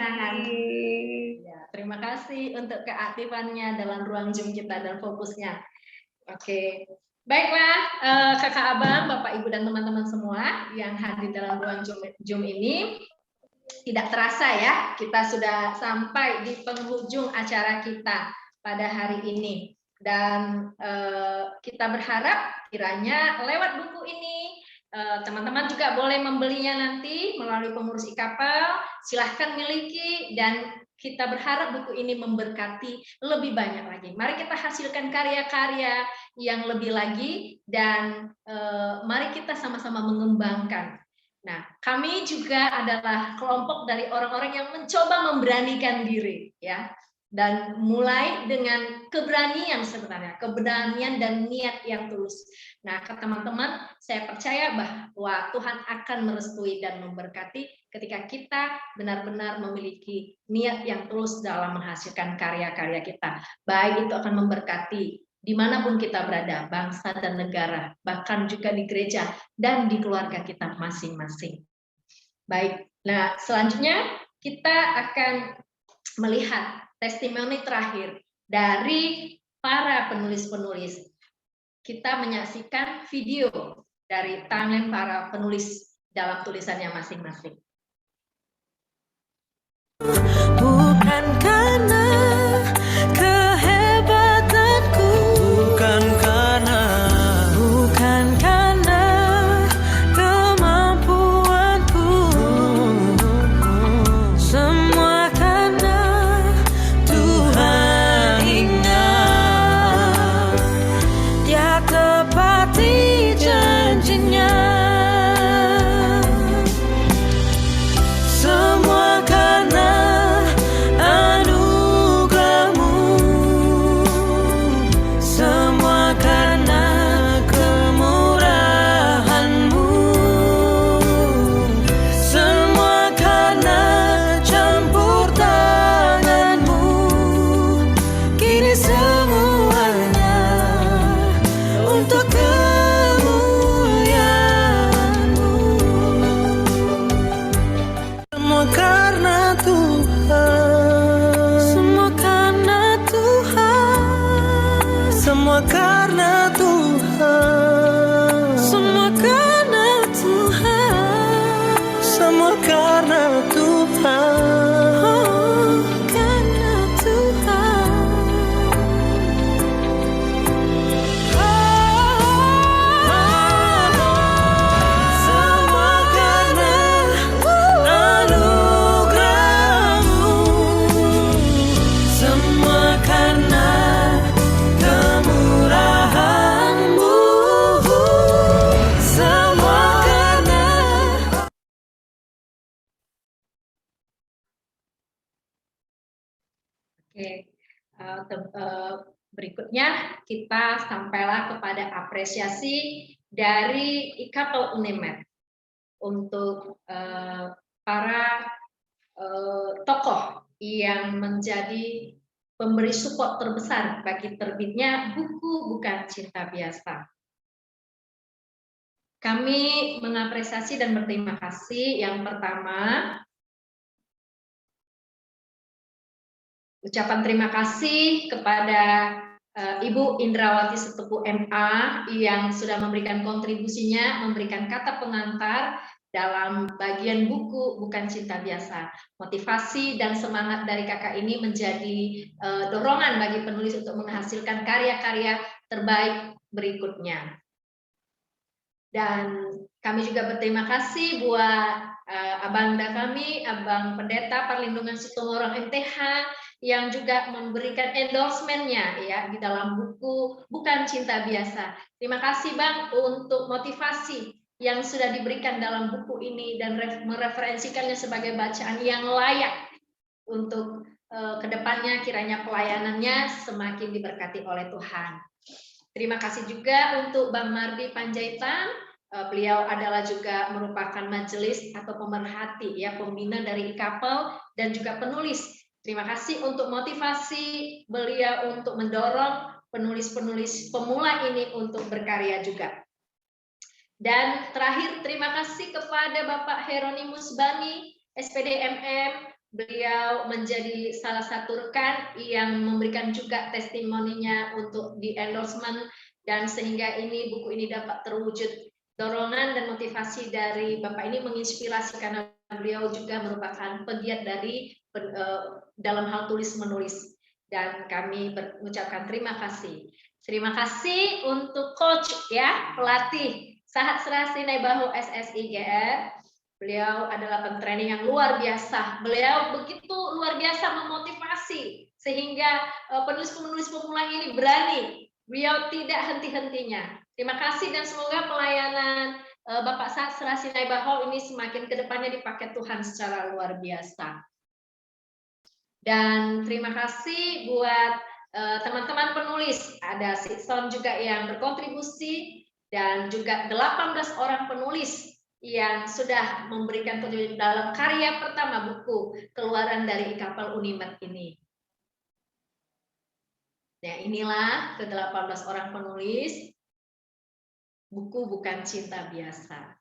Ya, terima kasih untuk keaktifannya dalam ruang Zoom kita dan fokusnya. Oke, baiklah kakak abang, bapak ibu dan teman-teman semua yang hadir dalam ruang Zoom ini. Tidak terasa ya, kita sudah sampai di penghujung acara kita pada hari ini. Dan kita berharap kiranya lewat buku ini teman-teman juga boleh membelinya nanti melalui pengurus IKAPEL, silahkan miliki, dan kita berharap buku ini memberkati lebih banyak lagi. Mari kita hasilkan karya-karya yang lebih lagi, dan mari kita sama-sama mengembangkan. Nah, kami juga adalah kelompok dari orang-orang yang mencoba memberanikan diri, ya. dan mulai dengan keberanian sebenarnya, keberanian dan niat yang tulus. Nah, ke teman-teman, saya percaya bahwa Tuhan akan merestui dan memberkati ketika kita benar-benar memiliki niat yang tulus dalam menghasilkan karya-karya kita. Baik itu akan memberkati dimanapun kita berada, bangsa dan negara, bahkan juga di gereja dan di keluarga kita masing-masing. Baik, nah selanjutnya kita akan melihat testimoni terakhir dari para penulis-penulis. Kita menyaksikan video dari timeline para penulis dalam tulisannya masing-masing. Bukan karena kehebatanku, bukan karena kemampuanku, semua karena Tuhan ingat Dia tepati janjinya. Semua karena anugerah-Mu, semua karena kemurahan-Mu, semua karena campur tangan-Mu. Kini semuanya untuk kemuliaan-Mu. Semua karena Tuhan, semua karena Tuhan, semua karena Tuhan, semua karena Tuhan, semua karena Tuhan, oh, karena Tuhan. Semua karena anugerah-Mu, semua karena kemurahan-Mu, semua karena. Oke, berikutnya kita sampailah kepada apresiasi dari IKAPEL UNEMED untuk para tokoh yang menjadi pemberi support terbesar bagi terbitnya buku Bukan Cinta Biasa. Kami mengapresiasi dan berterima kasih yang pertama, ucapan terima kasih kepada Ibu Indrawati Setepu MA yang sudah memberikan kontribusinya, memberikan kata pengantar dalam bagian buku Bukan Cinta Biasa. Motivasi dan semangat dari kakak ini menjadi dorongan bagi penulis untuk menghasilkan karya-karya terbaik berikutnya. Dan kami juga berterima kasih buat abangda kami, Abang Pendeta Perlindungan Situmorang MTH, yang juga memberikan endorsement-nya ya di dalam buku Bukan Cinta Biasa. Terima kasih Bang untuk motivasi yang sudah diberikan dalam buku ini dan mereferensikannya sebagai bacaan yang layak untuk kedepannya, kiranya pelayanannya semakin diberkati oleh Tuhan. Terima kasih juga untuk Bang Mardi Panjaitan. Beliau adalah juga merupakan majelis atau pemerhati ya, pembina dari IKAPEL dan juga penulis. Terima kasih untuk motivasi beliau untuk mendorong penulis-penulis pemula ini untuk berkarya juga. Dan terakhir, terima kasih kepada Bapak Heronimus Bani, SPD MM. Beliau menjadi salah satu rekan yang memberikan juga testimoninya untuk di endorsement, dan sehingga ini buku ini dapat terwujud. Dorongan dan motivasi dari Bapak ini menginspirasi karena beliau juga merupakan pegiat dari dalam hal tulis-menulis, dan kami mengucapkan terima kasih. Terima kasih untuk coach ya, pelatih Sahat Serasi Nebahu SSIGR. Beliau adalah pentraining yang luar biasa. Beliau begitu luar biasa memotivasi sehingga penulis-penulis pemula ini berani. Beliau tidak henti-hentinya. Terima kasih dan semoga pelayanan Bapak Sahat Serasi Nebahu ini semakin ke depannya dipakai Tuhan secara luar biasa. Dan terima kasih buat teman-teman penulis. Ada Sikson juga yang berkontribusi dan juga 18 orang penulis yang sudah memberikan kontribusi dalam karya pertama buku keluaran dari Kapal Unimet ini. Nah, inilah ke-18 orang penulis buku Bukan Cinta Biasa.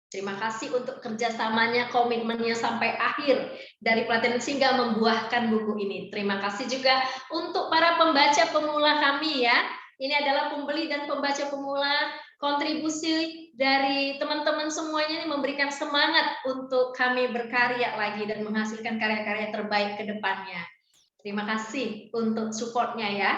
Terima kasih untuk kerjasamanya, komitmennya sampai akhir dari pelatihan sehingga membuahkan buku ini. Terima kasih juga untuk para pembaca pemula kami ya. Ini adalah pembeli dan pembaca pemula. Kontribusi dari teman-teman semuanya ini memberikan semangat untuk kami berkarya lagi dan menghasilkan karya-karya terbaik ke depannya. Terima kasih untuk supportnya ya.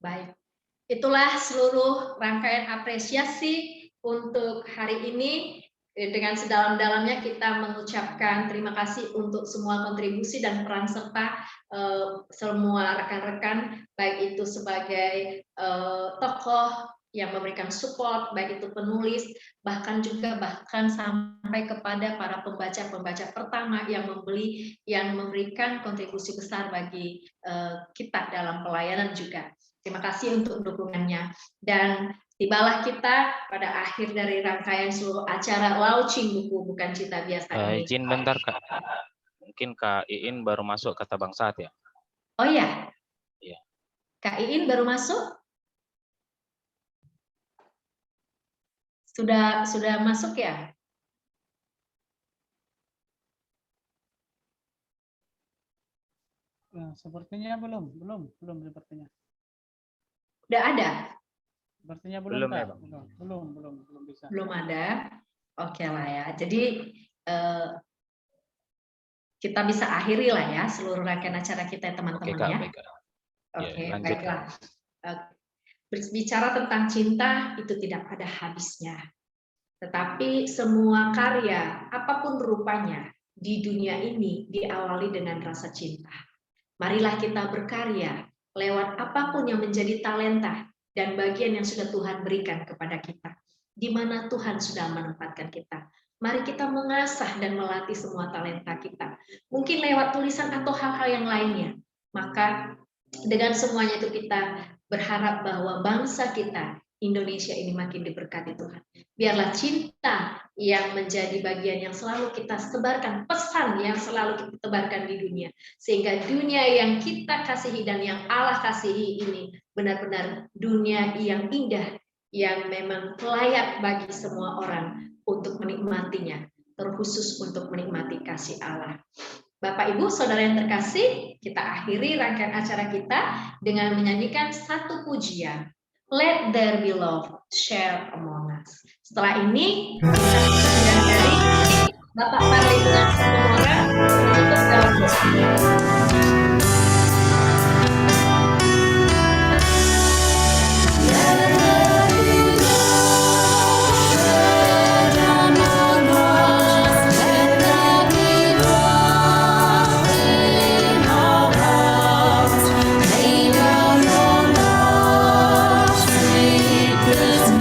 Baik, itulah seluruh rangkaian apresiasi untuk hari ini. Dengan sedalam-dalamnya kita mengucapkan terima kasih untuk semua kontribusi dan peran serta semua rekan-rekan, baik itu sebagai tokoh yang memberikan support, baik itu penulis, bahkan sampai kepada para pembaca pertama yang membeli, yang memberikan kontribusi besar bagi kita dalam pelayanan juga. Terima kasih untuk dukungannya. Dan tibalah kita pada akhir dari rangkaian seluruh acara launching buku Bukan Cinta Biasa ini. Izin bentar Kak. Mungkin Kak Iin baru masuk kata Bang Saat ya. Oh ya? Iya. Kak Iin baru masuk? Sudah masuk ya? Nah, sepertinya belum sepertinya. Udah ada? Sepertinya belum ya, Kak. Bang. Belum bisa. Belum ada. Oke lah ya. Jadi kita bisa akhiri lah ya seluruh rangkaian acara kita teman-teman ya. Oke, baiklah. Berbicara tentang cinta itu tidak ada habisnya. Tetapi semua karya apapun rupanya di dunia ini diawali dengan rasa cinta. Marilah kita berkarya lewat apapun yang menjadi talenta dan bagian yang sudah Tuhan berikan kepada kita, di mana Tuhan sudah menempatkan kita. Mari kita mengasah dan melatih semua talenta kita. Mungkin lewat tulisan atau hal-hal yang lainnya. Maka dengan semuanya itu kita berharap bahwa bangsa kita, Indonesia ini makin diberkati Tuhan. Biarlah cinta yang menjadi bagian yang selalu kita sebarkan, pesan yang selalu kita tebarkan di dunia. Sehingga dunia yang kita kasihi dan yang Allah kasihi ini benar-benar dunia yang indah, yang memang layak bagi semua orang untuk menikmatinya, terkhusus untuk menikmati kasih Allah. Bapak, Ibu, Saudara yang terkasih, kita akhiri rangkaian acara kita dengan menyanyikan satu pujian. Let there be love, share among us. Setelah ini, dari Bapak Parlina Komora menutup dalam doa. Give us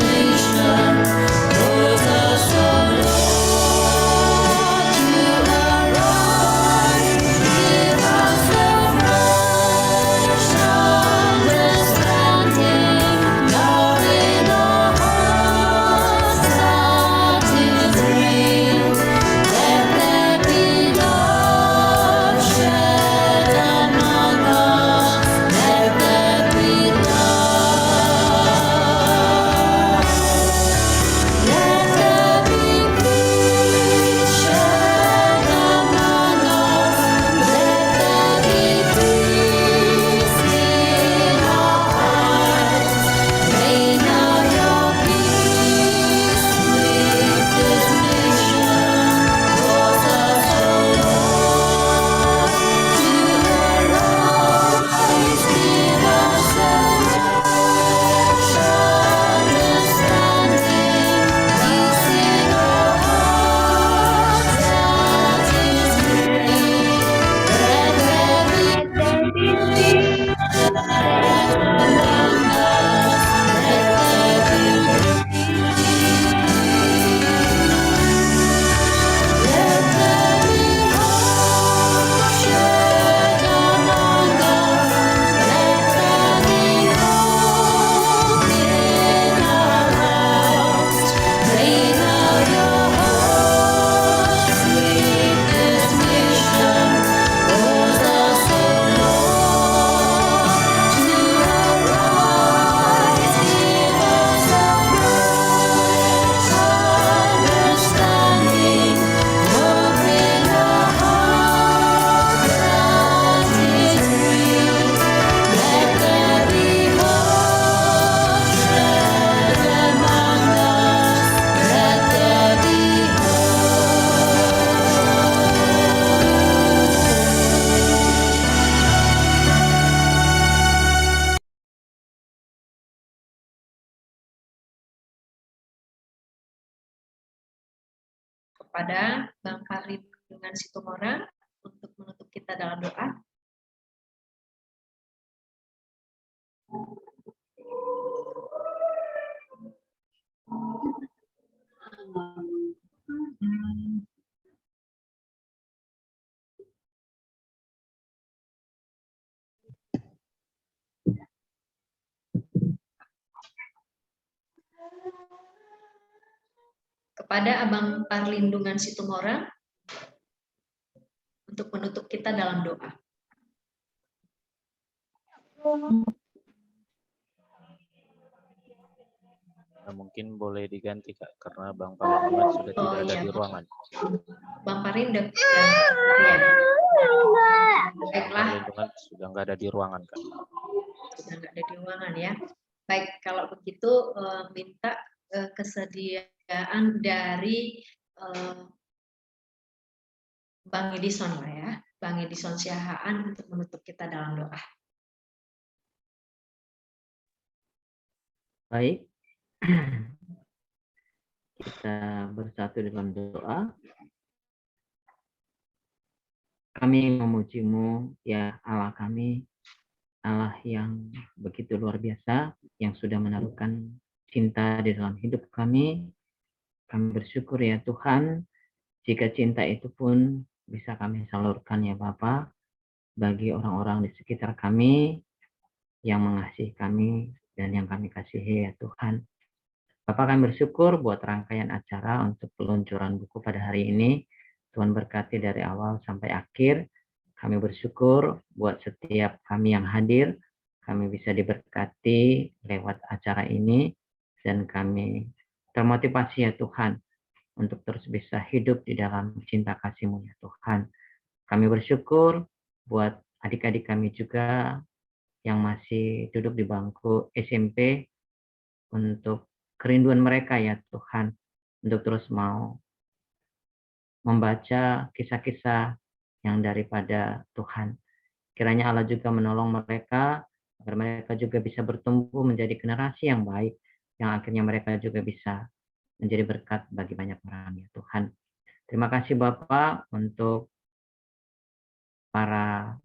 kepada Bang Parlindungan Situmorang untuk menutup kita dalam doa. Kepada Abang Parlindungan Situmorang untuk menutup kita dalam doa. Nah, mungkin boleh diganti Kak, karena Bang Parlindungan sudah tidak ada di ruangan. Bang Parlindungan, baiklah. Parlindungan sudah nggak ada di ruangan Kak. Sudah nggak ada di ruangan ya. Baik, kalau begitu minta kesediaan dari Bang Edison lah ya, Bang Edison Siahaan untuk menutup kita dalam doa. Baik, kita bersatu dalam doa. Kami memuji-Mu, ya Allah kami, Allah yang begitu luar biasa, yang sudah menaruhkan cinta di dalam hidup kami. Kami bersyukur ya Tuhan, jika cinta itu pun bisa kami salurkan ya Bapa, bagi orang-orang di sekitar kami, yang mengasihi kami, dan yang kami kasihi ya Tuhan. Bapak kami bersyukur buat rangkaian acara untuk peluncuran buku pada hari ini. Tuhan berkati dari awal sampai akhir. Kami bersyukur buat setiap kami yang hadir. Kami bisa diberkati lewat acara ini. Dan kami termotivasi ya Tuhan untuk terus bisa hidup di dalam cinta kasih-Mu ya Tuhan. Kami bersyukur buat adik-adik kami juga yang masih duduk di bangku SMP, untuk kerinduan mereka ya Tuhan, untuk terus mau membaca kisah-kisah yang daripada Tuhan. Kiranya Allah juga menolong mereka, agar mereka juga bisa bertumbuh menjadi generasi yang baik, yang akhirnya mereka juga bisa menjadi berkat bagi banyak orang ya Tuhan. Terima kasih Bapak untuk para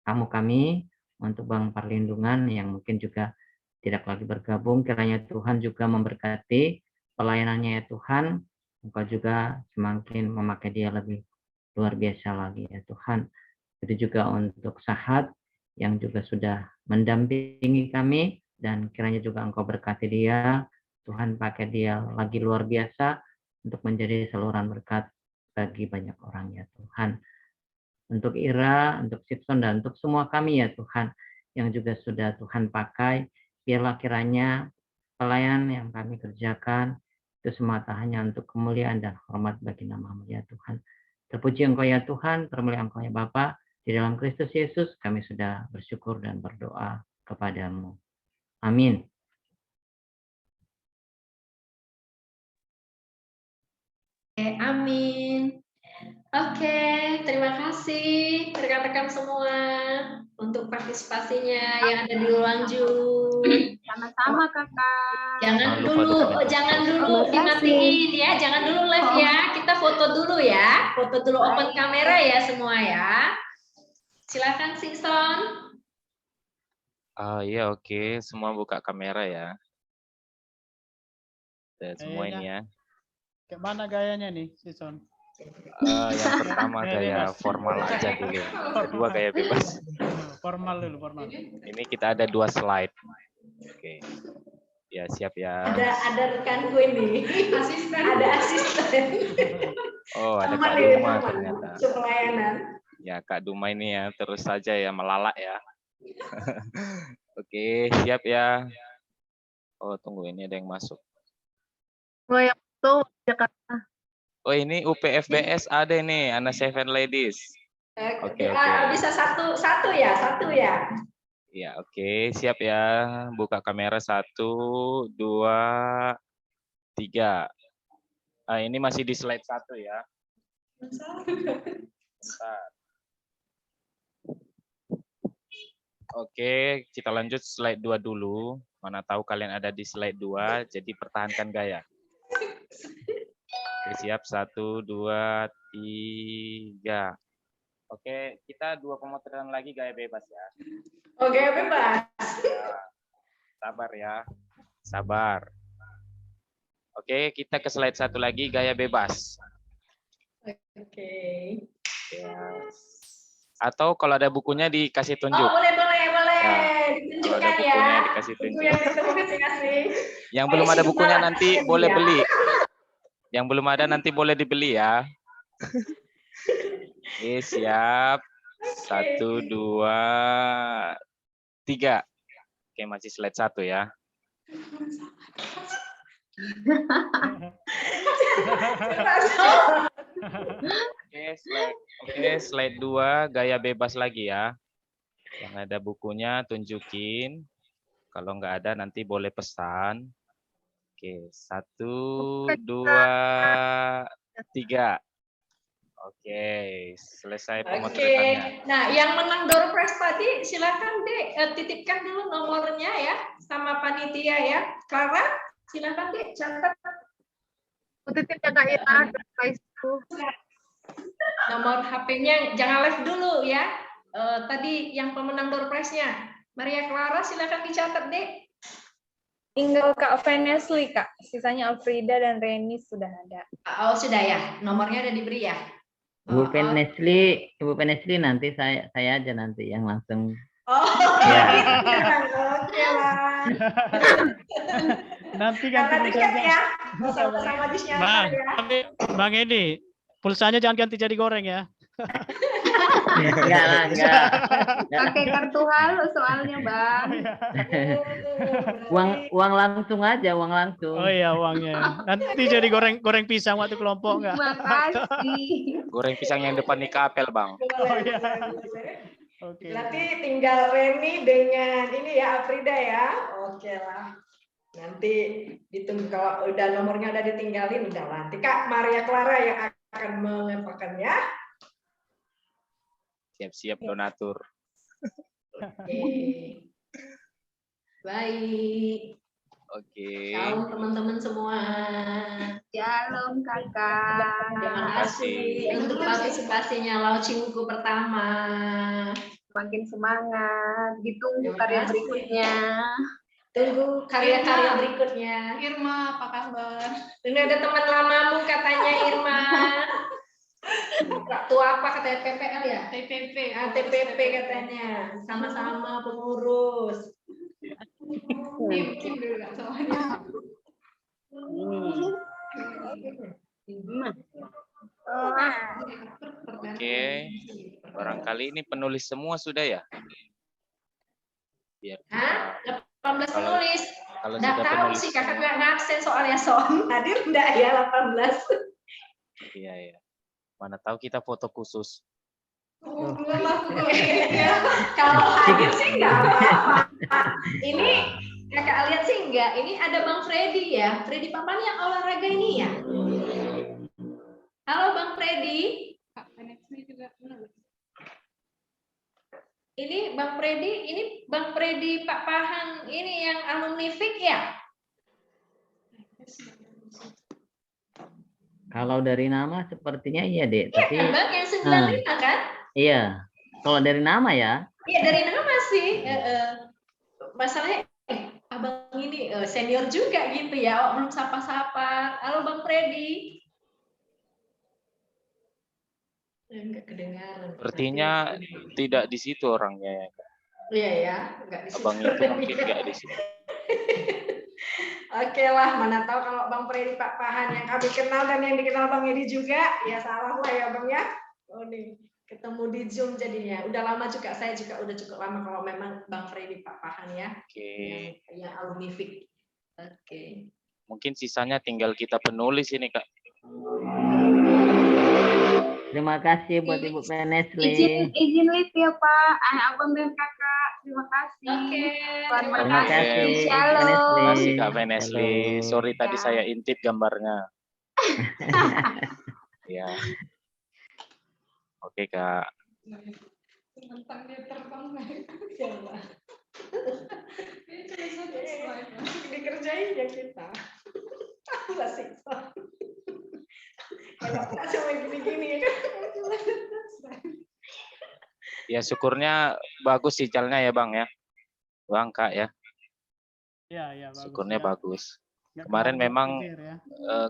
tamu kami, untuk Bang Parlindungan yang mungkin juga tidak lagi bergabung. Kiranya Tuhan juga memberkati pelayanannya ya Tuhan. Engkau juga semakin memakai dia lebih luar biasa lagi ya Tuhan. Itu juga untuk Sahat yang juga sudah mendampingi kami, dan kiranya juga Engkau berkati dia. Tuhan pakai dia lagi luar biasa untuk menjadi saluran berkat bagi banyak orang ya Tuhan. Untuk Ira, untuk Sipson, dan untuk semua kami ya Tuhan, yang juga sudah Tuhan pakai, biarlah kiranya pelayanan yang kami kerjakan itu semata hanya untuk kemuliaan dan hormat bagi nama-Mu ya Tuhan. Terpuji Engkau ya Tuhan, termulia Engkau ya Bapa. Di dalam Kristus Yesus kami sudah bersyukur dan berdoa kepadamu. Amin. Amin. Oke, terima kasih rekan-rekan semua untuk partisipasinya yang ada di ruang Zoom. Sama-sama Kakak. Jangan dulu dimatiin ya, jangan dulu live ya. Kita foto dulu ya, foto dulu, open kamera ya semua ya. Silakan Singson. Iya oke, semua buka kamera ya. Dan semua ini ya. Gimana gayanya nih, Sison? Yang pertama gaya formal aja dulu. Kedua gaya bebas. Formal dulu, formal. Ini kita ada 2 slide. Oke. Ya siap ya. Ada rekan gue nih. Ada asisten. Oh ada Kak Duma ternyata. Pelayanan. Ya Kak Duma ini ya, terus saja ya melalak ya. Oke, siap ya. Oh tunggu, ini ada yang masuk. Oh yang itu Jakarta. Oh ini UPFBS ada nih, Ana Seven Ladies. Oke. Bisa satu ya. Ya oke, siap ya. Buka kamera 1, 2, 3. Ini masih di slide 1 ya. Bentar. Oke, kita lanjut slide 2 dulu. Mana tahu kalian ada di slide 2, jadi pertahankan gaya. Oke, siap. 1, 2, 3. Oke, kita 2 pemotretan lagi gaya bebas ya. Oke, bebas. Sabar ya. Sabar. Oke, kita ke slide 1 lagi gaya bebas. Oke. Atau kalau ada bukunya dikasih tunjuk. Oh, boleh. Ya, kalau ada Ditunjukkan ya. bukunya dikasih Buku tunjuk. yang ditemu kasih-kasih. Yang belum ada bukunya nanti boleh beli. Yang belum ada nanti boleh dibeli ya. Oke, siap. 1, 2, 3. Oke, masih slide 1 ya. Oke, slide 2 gaya bebas lagi ya. Yang ada bukunya tunjukin. Kalau nggak ada nanti boleh pesan. Oke, 1, 2, 3. Oke, selesai pemotretannya. Nah, yang menang door prize tadi silakan Dek titipkan dulu nomornya ya sama panitia ya. Clara, silakan Dek catat. Titip ya Kak Ira, door prize itu. Nomor HP-nya jangan live dulu ya. Tadi yang pemenang door prize-nya. Maria Clara silakan dicatat Dek. Tinggal Kak Venesli, Kak. Sisanya Alfrida dan Reni sudah ada. Oh, sudah ya. Nomornya udah diberi ya. Ibu Penesli nanti saya aja nanti yang langsung. Oh, ya. Oke lah. Nanti ganti ya. Sama-sama dinyatakan ya. Bang Edi, pulsanya jangan ganti jadi goreng ya. Enggak. Pakai kartu halo soalnya Bang. Uang langsung aja, uang langsung. Oh iya, uangnya. Nanti jadi goreng pisang waktu kelompok enggak? Makasih. Goreng pisang yang depan nikah apel, Bang. Oh iya. Oke. Nanti tinggal Reni dengan ini ya Afrida ya. Oke lah. Nanti ditunggu kalau udah nomornya udah ditinggalin udah nanti Kak Maria Clara yang akan mengempakannya. Siap-siap donatur. Oke. Baik. Oke. Shalom teman-teman semua. Shalom Kakak. Terima kasih untuk partisipasinya launching buku pertama. Makin semangat. Ditunggu karya berikutnya. Tunggu karya-karya berikutnya. Irma, apa kabar? Ini ada teman lamamu katanya Irma. Tua apa katanya PPL ya? TPP. TPP katanya. Sama-sama pengurus. Kim juga soalnya. Oke. Barangkali ini penulis semua sudah ya? Biar 18 penulis. Kalau Nggak sudah tahu penulis sih kakak semua. nggak ngaksen soalnya Son. Hadir enggak ya 18? Iya. Mana tahu kita foto khusus. Kalau hadir sih enggak apa-apa. Ini kakak lihat sih enggak. Ini ada Bang Freddy ya. Freddy Papan yang olahraga ini ya. Halo Bang Freddy. Ini Bang Freddy Pak Pahan ini yang alumni FIK ya? Kalau dari nama sepertinya iya, Dek. Iya Tapi kan Bang, yang 95 kan? iya. Kalau dari nama ya. Iya dari nama sih. Masalahnya abang ini senior juga gitu ya. Belum sapa-sapa. Halo Bang Freddy. Enggak kedengaran. Sepertinya tidak di situ orangnya. Iya ya, enggak di situ. Abang itu mungkin enggak di situ. Oke lah, mana tahu kalau Bang Freddy Pak Pahan yang kami kenal dan yang dikenal Bang Edi juga, ya salah lah ya Bang ya. Oh nih, ketemu di Zoom jadinya. Udah lama juga, saya juga udah cukup lama kalau memang Bang Freddy Pak Pahan ya. Oke. Yang alumni FIK. Oke. Mungkin sisanya tinggal kita penulis ini, Kak. Terima kasih buat Ibu Penesli. Izin live ya Pak. Abang dan Kakak. Terima kasih. Oke. Terima kasih. Shalom. Terima kasih Kak Venesli. Sorry tadi saya intip gambarnya. Ya. Oke Kak. Dikerjain ya kita. Sampai gini-gini kan. Ya syukurnya bagus sinyalnya ya Bang ya. Bang Kak ya. Ya, bagus. Syukurnya Ya. bagus. Nggak Kemarin terlalu memang clear ya.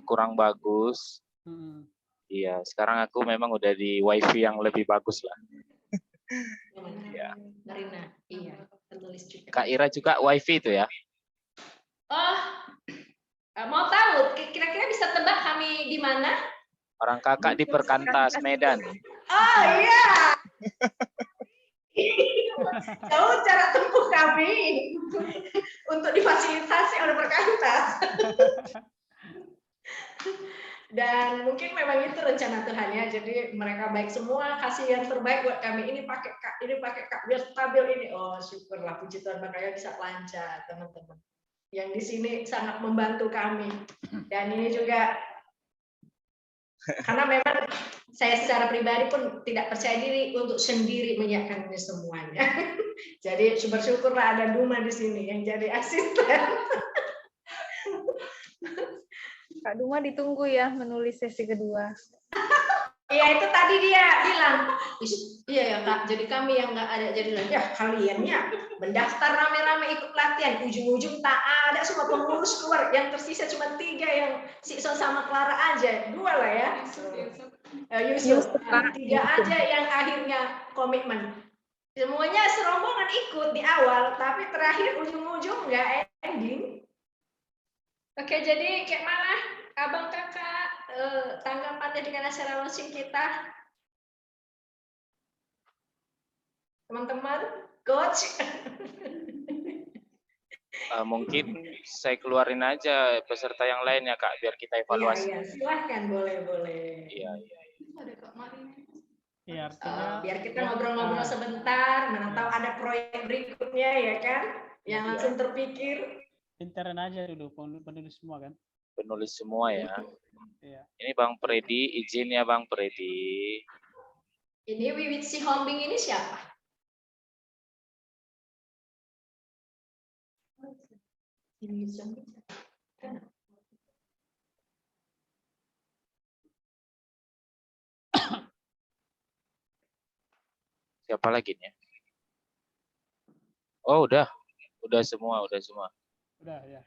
kurang bagus. Mm-mm. Iya, sekarang aku memang udah di wifi yang lebih bagus lah. Iya. Marina, iya, penulis juga. Kak Ira juga wifi itu ya? Oh, mau tahu kira-kira bisa tebak kami di mana? Orang kakak di Perkantas Medan. Oh iya. Tahu cara tempuh kami untuk difasilitasi oleh Perkantas. Dan mungkin memang itu rencana Tuhan ya. Jadi mereka baik semua, kasih yang terbaik buat kami. Ini pakai Kak, biar stabil ini. Oh syukurlah, puji Tuhan, makanya bisa lancar teman-teman. Yang di sini sangat membantu kami. Dan ini juga karena memang saya secara pribadi pun tidak percaya diri untuk sendiri menyiapkan ini semuanya. Jadi bersyukurlah ada Duma di sini yang jadi asisten. Kak Duma ditunggu ya menulis sesi kedua. Iya itu tadi dia bilang, iya ya Kak, jadi kami yang nggak ada jadi lagi ya kaliannya mendaftar rame-rame ikut pelatihan, ujung-ujung tak ada semua pengurus keluar, yang tersisa cuma 3 yang Sikson sama Clara aja, 2 lah ya. Yusuf, 3 aja yang akhirnya komitmen. Semuanya serombongan ikut di awal, tapi terakhir ujung-ujung nggak ending. Oke, jadi kayak mana abang kakak tanggapannya dengan acara launching kita? Teman-teman, coach. Mungkin saya keluarin aja peserta yang lain ya Kak, biar kita evaluasi. Iya, silahkan, boleh. Iya. Iya, artinya Biar kita ngobrol-ngobrol sebentar, mana tahu ada proyek berikutnya ya kan, yang langsung terpikir. intern aja dulu, penulis semua kan. Penulis semua ya. Iya. Ini Bang Predi, izin ya Bang Predi. Ini Wiwit Si Hombing ini siapa? Siapa lagi nih? Oh udah semua. Udah ya.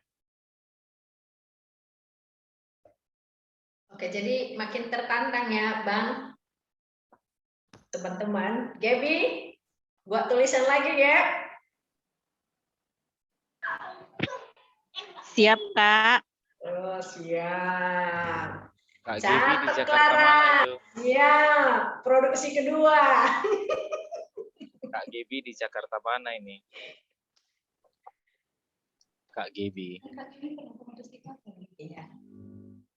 Oke, jadi makin tertantang ya, Bang. Teman-teman, Gaby, buat tulisan lagi ya. Siap, Kak. Oh, siap. Kak Gaby di Catat, Jakarta Clara. mana itu? Iya, produksi kedua. Kak Gaby di Jakarta mana ini? Kak Gaby. Iya.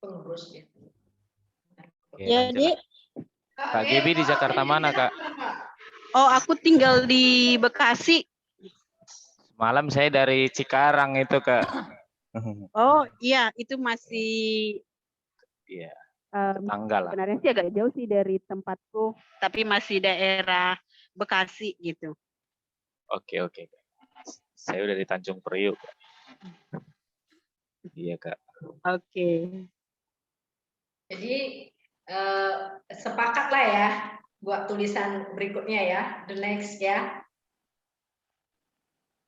Pengurus ya. Jadi, Kak Gaby di Jakarta mana, Kak? oh aku tinggal di Bekasi. Malam saya dari Cikarang itu, Kak. Oh iya, itu masih Iya. Tetangga lah. sebenarnya sih agak jauh sih dari tempatku, tapi masih daerah Bekasi gitu. Oke. Saya udah di Tanjung Priuk. Iya, Kak. Oke. Jadi sepakat lah ya buat tulisan berikutnya ya, the next ya.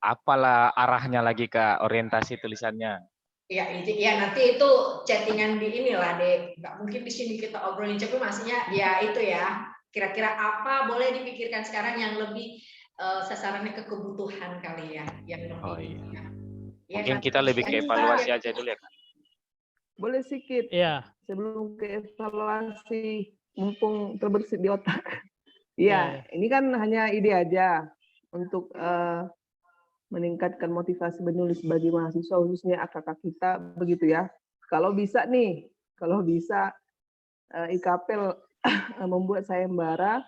Apalah arahnya lagi, Kak, orientasi tulisannya? Ya nanti itu chattingan di inilah deh, nggak mungkin di sini kita obrolin, tapi maksudnya ya itu ya, kira-kira apa boleh dipikirkan sekarang yang lebih sasarannya ke kebutuhan kali ya, yang lebih. Oh iya. Ya, Mungkin kan? kita lebih ke evaluasi aja dulu ya, Kak. Boleh sedikit? Iya. Sebelum ke evaluasi, mumpung terbersih di otak. Iya, ini kan hanya ide aja untuk meningkatkan motivasi menulis bagi mahasiswa, khususnya AKK kita, begitu ya. Kalau bisa nih, IKAPEL membuat sayembara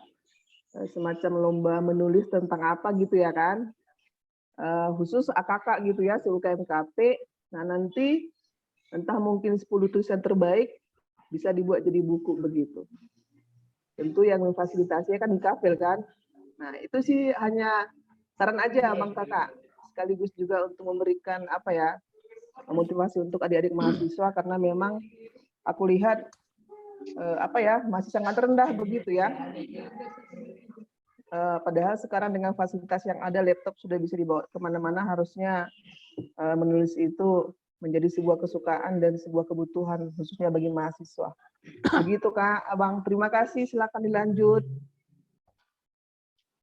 semacam lomba menulis tentang apa gitu ya kan, khusus AKK gitu ya, seluruh KMKP. Nah nanti entah mungkin 10 tulisan terbaik bisa dibuat jadi buku begitu. Tentu yang memfasilitasinya kan IKAPEL kan. Nah itu sih hanya saran aja Bang Kakak, sekaligus juga untuk memberikan apa ya, motivasi untuk adik-adik mahasiswa, karena memang aku lihat masih sangat rendah begitu ya. Padahal sekarang dengan fasilitas yang ada, laptop sudah bisa dibawa kemana-mana, harusnya menulis itu menjadi sebuah kesukaan dan sebuah kebutuhan khususnya bagi mahasiswa. Begitu Kak, Abang. Terima kasih. Silakan dilanjut.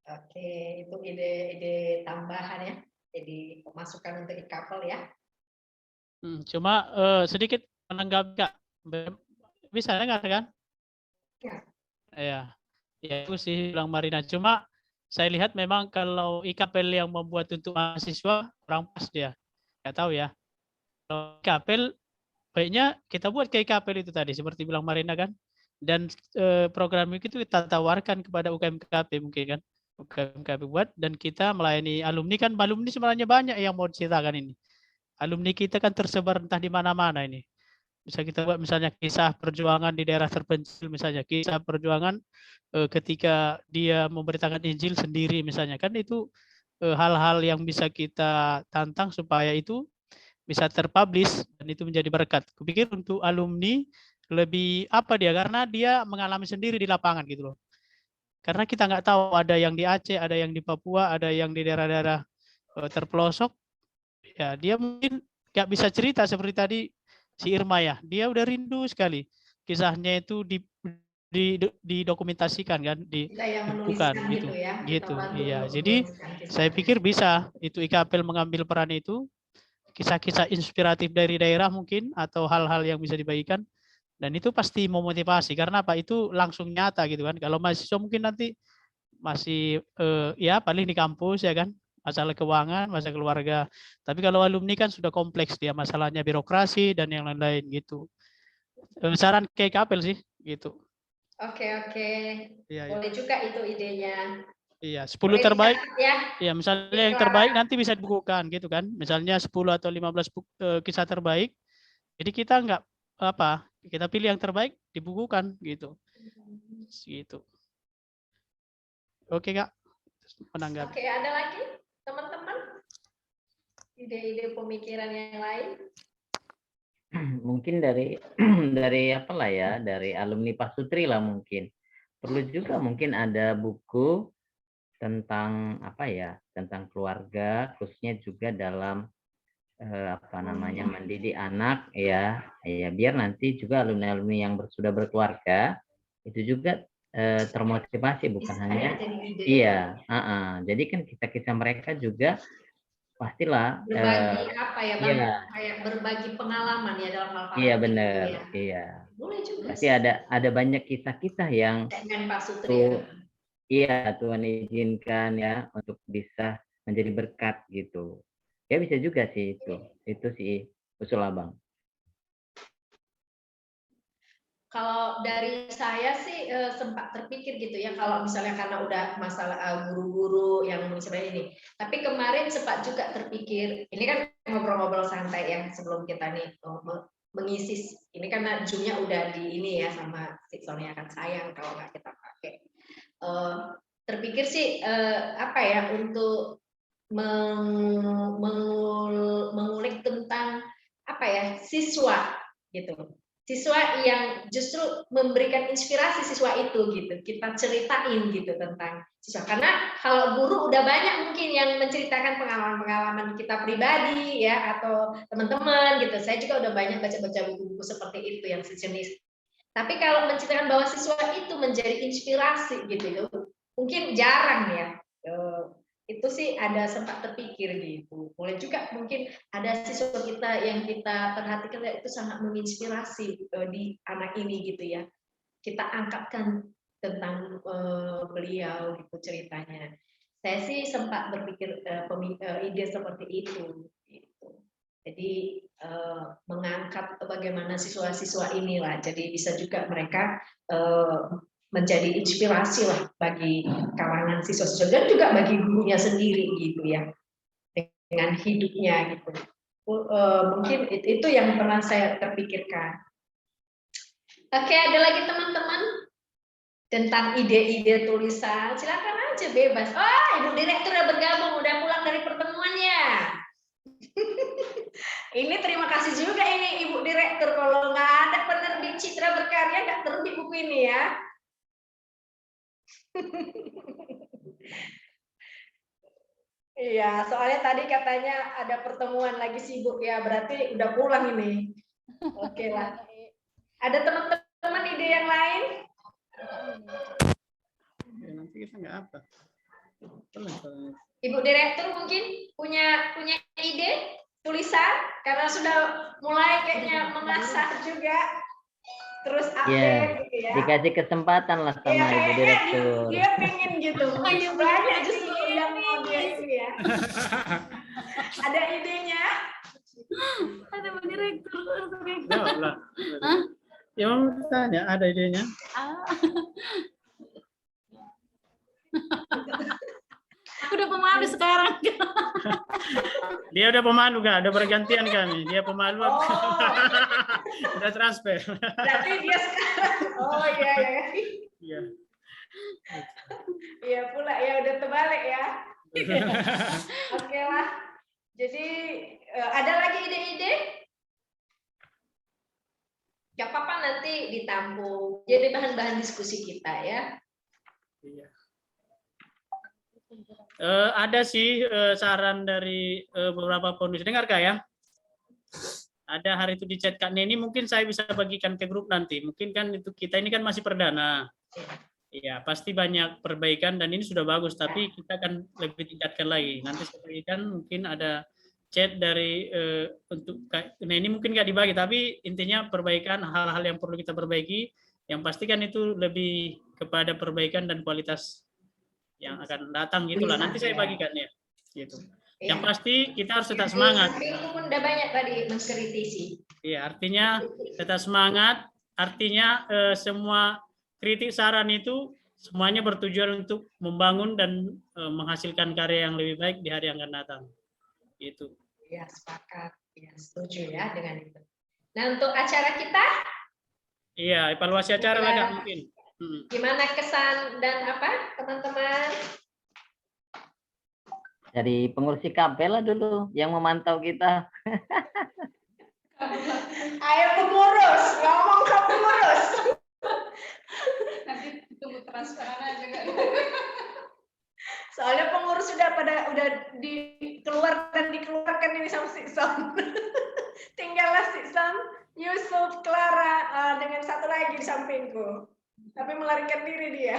Oke, itu ide tambahan ya. Jadi masukan untuk e-couple ya. Cuma sedikit menanggapi Kak. Bisa dengar kan? Ya. Ya itu sih bilang Marina. Cuma saya lihat memang kalau e-couple yang membuat untuk mahasiswa kurang pas dia. Nggak tahu ya. Kalau e-couple baiknya kita buat kayak e-couple itu tadi seperti bilang Marina kan. Dan program itu kita tawarkan kepada UKM-KP mungkin kan. UKM-KP buat dan kita melayani alumni kan. Alumni sebenarnya banyak yang mau ceritakan ini. Alumni kita kan tersebar entah di mana-mana ini. Bisa kita buat misalnya kisah perjuangan di daerah terpencil, misalnya kisah perjuangan ketika dia memberitakan Injil sendiri misalnya, kan itu hal-hal yang bisa kita tantang supaya itu bisa terpublish dan itu menjadi berkat. Kupikir untuk alumni lebih apa dia, karena dia mengalami sendiri di lapangan gitu loh. Karena kita nggak tahu, ada yang di Aceh, ada yang di Papua, ada yang di daerah-daerah terpelosok. Ya dia mungkin nggak bisa cerita seperti tadi si Irma ya, dia udah rindu sekali kisahnya itu didokumentasikan kan, dibukukan gitu ya, gitu. Iya, jadi saya pikir bisa itu e-couple mengambil peran itu, kisah-kisah inspiratif dari daerah mungkin atau hal-hal yang bisa dibagikan, dan itu pasti memotivasi karena apa, itu langsung nyata gitu kan. Kalau mahasiswa mungkin nanti masih ya paling di kampus ya kan, masalah keuangan, masalah keluarga. Tapi kalau alumni kan sudah kompleks dia, masalahnya birokrasi dan yang lain-lain gitu. Saran kayak kapel sih gitu. Oke. Iya, boleh juga itu idenya. Iya, 10 boleh terbaik. Ya. Iya, misalnya yang terbaik nanti bisa dibukukan gitu kan. Misalnya 10 atau 15 kisah terbaik. Jadi kita nggak apa, kita pilih yang terbaik dibukukan gitu. Gitu. Oke, Kak. Menanggapi. Oke, ada lagi teman-teman? Ide-ide pemikiran yang lain? Mungkin dari apa lah ya, dari alumni Pasutri lah mungkin. Perlu juga mungkin ada buku tentang apa ya, tentang keluarga, khususnya juga dalam mendidik anak ya, biar nanti juga alumni-alumni yang sudah berkeluarga itu juga termotivasi, bukan hanya jadi kan kisah-kisah mereka juga pastilah berbagi Bang? Iya. Kayak berbagi pengalaman ya dalam hal Iya benar, ya. Iya. Boleh juga. Pasti ada banyak kisah-kisah yang Tuhan izinkan ya untuk bisa menjadi berkat gitu. Ya bisa juga sih itu sih usul Abang. Kalau dari saya sih sempat terpikir gitu ya, kalau misalnya karena udah masalah guru-guru yang misalnya ini. Tapi kemarin sempat juga terpikir, ini kan ngobrol-ngobrol santai yang sebelum kita nih mengisi. Ini karena Zoom-nya udah di ini ya sama si Sonia, kan sayang kalau nggak kita pakai. Terpikir sih untuk mengulik tentang siswa gitu. Siswa yang justru memberikan inspirasi siswa itu gitu, kita ceritain gitu tentang siswa, karena kalau guru udah banyak mungkin yang menceritakan pengalaman-pengalaman kita pribadi ya atau teman-teman gitu. Saya juga udah banyak baca-baca buku-buku seperti itu yang sejenis. Tapi kalau menceritakan bahwa siswa itu menjadi inspirasi gitu, mungkin jarang ya. Itu sih ada sempat terpikir gitu. Boleh juga mungkin ada siswa kita yang kita perhatikan itu sangat menginspirasi di anak ini gitu ya. Kita angkatkan tentang beliau gitu ceritanya. Saya sih sempat berpikir ide seperti itu. Gitu. Jadi mengangkat bagaimana siswa-siswa inilah. Jadi bisa juga mereka menjadi inspirasi lah bagi kalangan siswa-siswa dan juga bagi gurunya sendiri gitu ya, dengan hidupnya gitu. Mungkin itu yang pernah saya terpikirkan. Oke, ada lagi teman-teman tentang ide-ide tulisan, silakan aja bebas. Ibu direktur udah bergabung, udah pulang dari pertemuannya. Ini terima kasih juga ini Ibu Direktur, kalau nggak ada penerbit Citra berkarya nggak terbit buku ini ya. Iya, soalnya tadi katanya ada pertemuan lagi sibuk ya, berarti udah pulang ini. Oke lah. Ada teman-teman ide yang lain? Ya, nanti kita nggak apa. Ibu Direktur mungkin punya ide tulisan karena sudah mulai kayaknya mengasah juga. Terus update gitu ya. Dikasih kesempatan lah sama Ibu Direktur. Dia pengen gitu. Banyak justru yang mau dia ini ya. Ada idenya? Ada Bu Direktur. Ya mau tanya, ada idenya? Aku udah pemalu sekarang. Dia udah pemalu kan, udah bergantian kami. Dia pemalu. Oh. Udah transfer. Berarti dia sekarang. Oh iya ya. Iya. Iya pula ya, udah terbalik ya. Oke lah. Jadi ada lagi ide-ide? Gak apa-apa, nanti ditampung. Jadi bahan-bahan diskusi kita ya. Iya. Ada sih saran dari beberapa penulis. Dengar Kak ya? Ada hari itu di chat Kak Neni, mungkin saya bisa bagikan ke grup nanti. Mungkin kan itu kita ini kan masih perdana. Iya, pasti banyak perbaikan dan ini sudah bagus, tapi kita akan lebih tingkatkan lagi. Nanti saya bagikan, mungkin ada chat dari untuk Kak Neni, mungkin nggak dibagi, tapi intinya perbaikan hal-hal yang perlu kita perbaiki. Yang pastikan itu lebih kepada perbaikan dan kualitas yang akan datang gitulah. Nanti saya bagikan ya. Gitu. Ya. Yang pasti kita harus tetap semangat. Itu pun udah banyak tadi mengkritisi. Iya, artinya tetap semangat. Artinya semua kritik saran itu semuanya bertujuan untuk membangun dan menghasilkan karya yang lebih baik di hari yang akan datang. Itu. Ya, sepakat. Ya, setuju ya dengan itu. Nah, untuk acara kita? Iya, evaluasi acara lah Kak, mungkin. Gimana kesan dan apa teman-teman? Dari pengurus KP lah dulu yang memantau kita. Ayo pengurus, ngomong ke pengurus. Nanti tunggu transferan aja kan. Soalnya pengurus sudah dikeluarkan ini sama Sikson. Tinggallah Sikson, Yusuf, Clara dengan satu lagi di sampingku. Tapi melarikan diri dia.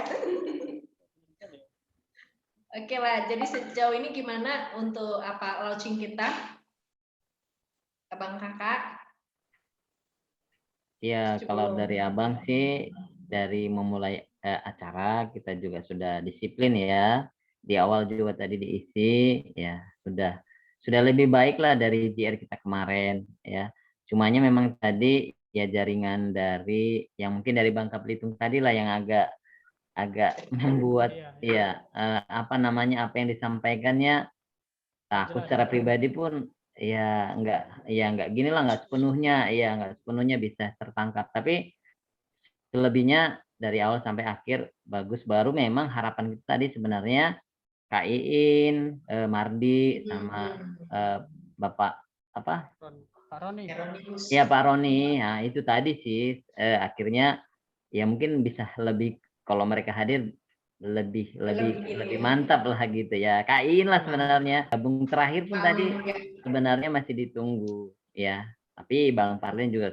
Oke lah, jadi sejauh ini gimana untuk launching kita? Abang Kakak? Ya, kalau dari Abang sih, dari memulai acara kita juga sudah disiplin ya. Di awal juga tadi diisi, ya sudah lebih baik lah dari JR kita kemarin ya. Cumanya memang tadi ya jaringan dari yang mungkin dari Bangka Belitung tadi lah yang agak membuat apa yang disampaikannya aku secara pribadi pun nggak gini lah, nggak sepenuhnya bisa tertangkap, tapi selebihnya dari awal sampai akhir bagus. Baru memang harapan kita tadi sebenarnya Kak Iin, Mardi sama Bapak apa? Pak Roni. Ya Pak Roni, nah itu tadi sih akhirnya ya mungkin bisa lebih kalau mereka hadir lebih mantap lah gitu ya. Kain lah sebenarnya. Gabung terakhir pun tadi sebenarnya masih ditunggu ya. Tapi Bang Parlin juga